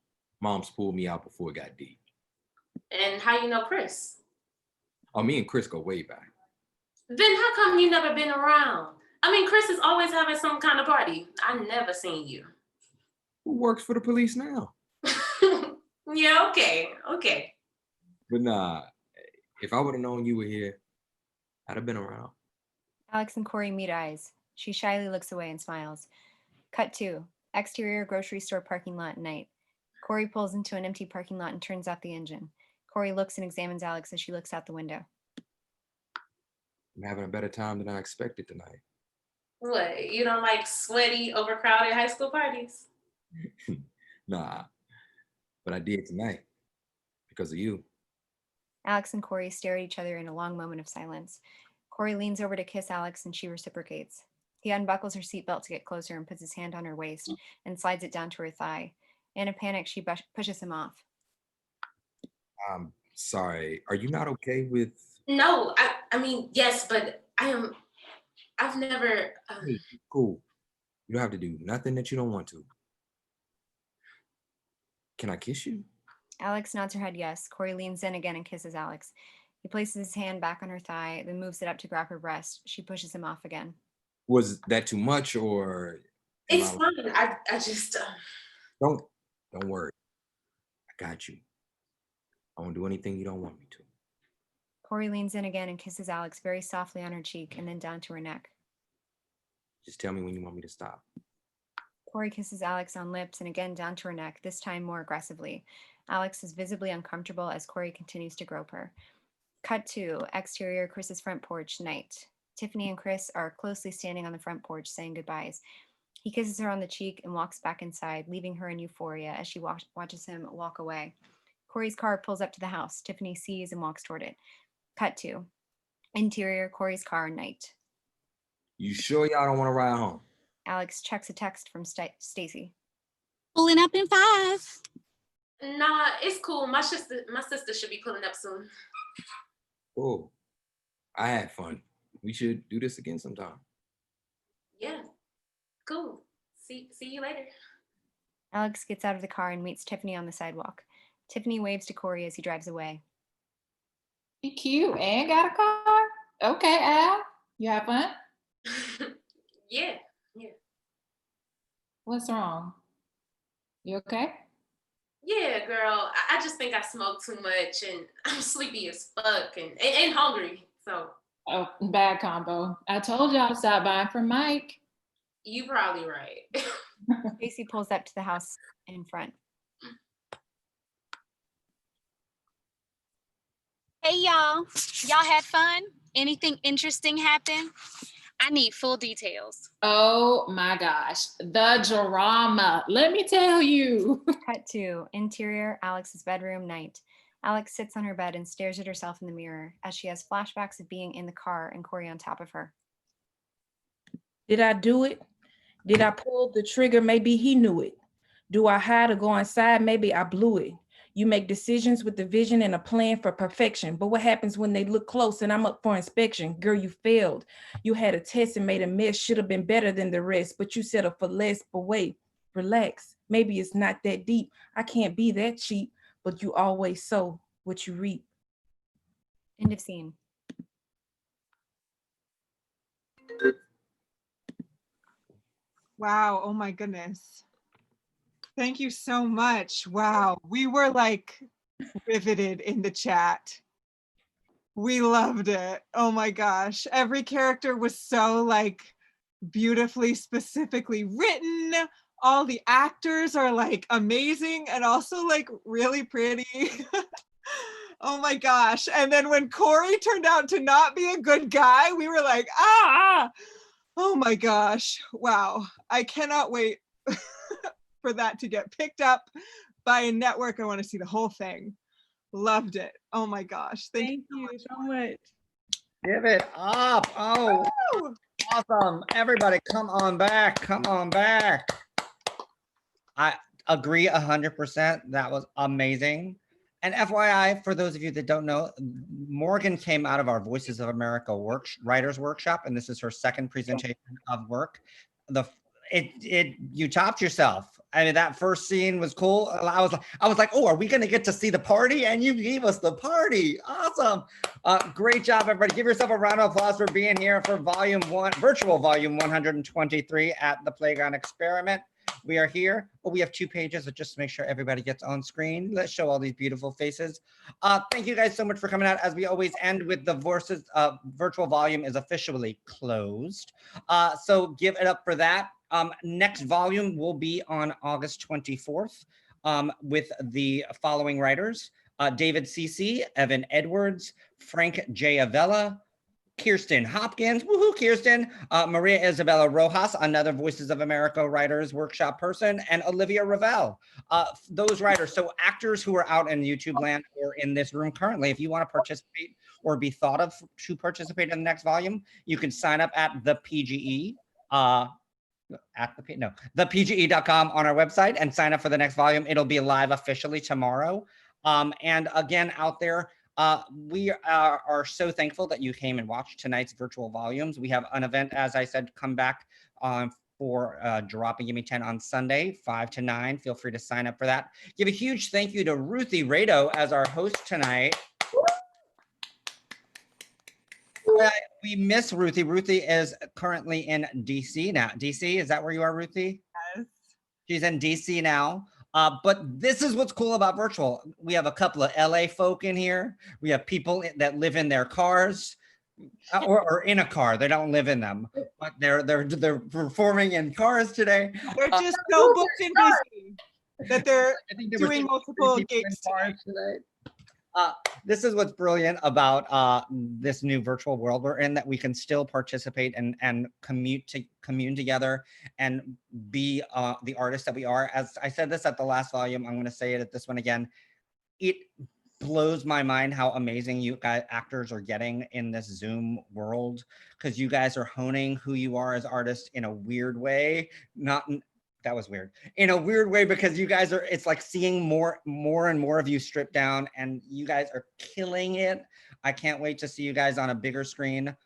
Mom's pulled me out before it got deep. And how you know Chris? Oh, me and Chris go way back. Then how come you never been around? I mean, Chris is always having some kind of party. I never seen you. Who works for the police now? Yeah, okay. But nah, if I would have known you were here, I'd have been around. Alex and Corey meet eyes. She shyly looks away and smiles. Cut 2. Exterior grocery store parking lot, night. Corey pulls into an empty parking lot and turns off the engine. Corey looks and examines Alex as she looks out the window. I'm having a better time than I expected tonight. What, you don't like sweaty, overcrowded high school parties? Nah, but I did tonight because of you. Alex and Corey stare at each other in a long moment of silence. Corey leans over to kiss Alex and she reciprocates. He unbuckles her seatbelt to get closer and puts his hand on her waist and slides it down to her thigh. In a panic, she pushes him off. I'm sorry. Are you not okay with? No, I mean, yes, but I've never. Hey, cool. You don't have to do nothing that you don't want to. Can I kiss you? Alex nods her head yes. Corey leans in again and kisses Alex. He places his hand back on her thigh, then moves it up to grab her breast. She pushes him off again. Was that too much or? It's fine. I just. Don't worry. I got you. I won't do anything you don't want me to. Corey leans in again and kisses Alex very softly on her cheek and then down to her neck. Just tell me when you want me to stop. Corey kisses Alex on lips and again down to her neck, this time more aggressively. Alex is visibly uncomfortable as Corey continues to grope her. Cut 2, exterior, Chris's front porch, night. Tiffany and Chris are closely standing on the front porch saying goodbyes. He kisses her on the cheek and walks back inside, leaving her in euphoria as she watches him walk away. Corey's car pulls up to the house. Tiffany sees and walks toward it. Cut 2, interior, Corey's car, night. You sure y'all don't want to ride home? Alex checks a text from Stacy. Pulling up in 5. Nah, it's cool. My sister should be pulling up soon. Cool. I had fun. We should do this again sometime. Yeah, cool. See you later. Alex gets out of the car and meets Tiffany on the sidewalk. Tiffany waves to Corey as he drives away. You cute and got a car? Okay, Al. You have fun? Yeah. What's wrong? You okay? Yeah, girl. I just think I smoke too much and I'm sleepy as fuck and hungry. So. Oh, bad combo. I told y'all to stop by for Mike. You probably right. Stacy pulls up to the house in front. Hey, y'all. Y'all had fun? Anything interesting happen? I need full details. Oh my gosh, the drama. Let me tell you. Cut to interior, Alex's bedroom, night. Alex sits on her bed and stares at herself in the mirror as she has flashbacks of being in the car and Corey on top of her. Did I do it? Did I pull the trigger? Maybe he knew it. Do I hide or go inside? Maybe I blew it. You make decisions with the vision and a plan for perfection. But what happens when they look close and I'm up for inspection? Girl, you failed. You had a test and made a mess. Should have been better than the rest, but you settled for less. But wait, relax. Maybe it's not that deep. I can't be that cheap, but you always sow what you reap. End of scene. Wow. Oh my goodness. Thank you so much. Wow. We were like riveted in the chat. We loved it. Oh my gosh. Every character was so like beautifully, specifically written. All the actors are like amazing and also like really pretty. Oh my gosh. And then when Corey turned out to not be a good guy, we were like, ah, oh my gosh. Wow. I cannot wait for that to get picked up by a network. I want to see the whole thing. Loved it. Oh my gosh. Thank you so much. Give it up. Oh, Woo! awesome. Everybody come on back. Come on back. I agree 100%. That was amazing. And FYI, for those of you that don't know, Morgan came out of our Voices of America Writers Workshop, and this is her second presentation of work. You topped yourself. I mean, that first scene was cool. I was like, oh, are we going to get to see the party? And you gave us the party. Awesome. Great job, everybody. Give yourself a round of applause for being here for virtual volume 123 at the Playground Experiment. We are here. Oh, we have 2 pages, so just to make sure everybody gets on screen. Let's show all these beautiful faces. Thank you guys so much for coming out. As we always end with the virtual volume is officially closed. So give it up for that. Next volume will be on August 24th with the following writers: David Cece, Evan Edwards, Frank J. Avella, Kirsten Hopkins, woohoo, Kirsten, Maria Isabella Rojas, another Voices of America Writers Workshop person, and Olivia Ravel. Those writers, so actors who are out in YouTube land or in this room currently, if you want to participate or be thought of to participate in the next volume, you can sign up at the PGE, thepge.com on our website and sign up for the next volume. It'll be live officially tomorrow. And again, out there, we are so thankful that you came and watched tonight's virtual volumes. We have an event, as I said, come back for Drop and Give Me 10 on Sunday, 5 to 9. Feel free to sign up for that. Give a huge thank you to Ruthie Rado as our host tonight. We miss Ruthie. Ruthie is currently in DC now. DC, is that where you are, Ruthie? Yes. She's in DC now. But this is what's cool about virtual. We have a couple of LA folk in here. We have people that live in their cars or in a car. They don't live in them, but they're performing in cars today. They're just so booked in DC that they're doing multiple gigs today. This is what's brilliant about this new virtual world we're in, that we can still participate and commune together and be the artists that we are. As I said this at the last volume, I'm going to say it at this one again. It blows my mind how amazing you guys actors are getting in this Zoom world, because you guys are honing who you are as artists in a weird way. That was weird. In a weird way, because you guys are, it's like seeing more and more of you stripped down, and you guys are killing it. I can't wait to see you guys on a bigger screen.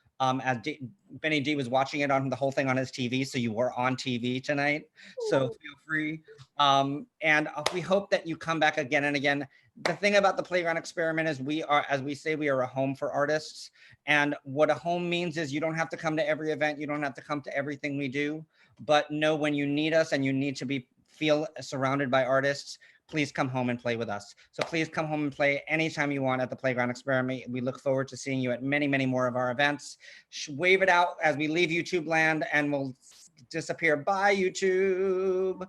Benny D was watching it on the whole thing on his TV, so you were on TV tonight. So feel free. And we hope that you come back again and again. The thing about the Playground Experiment is we are, as we say, we are a home for artists. And what a home means is you don't have to come to every event. You don't have to come to everything we do, but know when you need us and you need to feel surrounded by artists, please come home and play with us. So please come home and play anytime you want at the Playground Experiment. We look forward to seeing you at many, many more of our events. Wave it out as we leave YouTube land and we'll disappear. Bye, YouTube.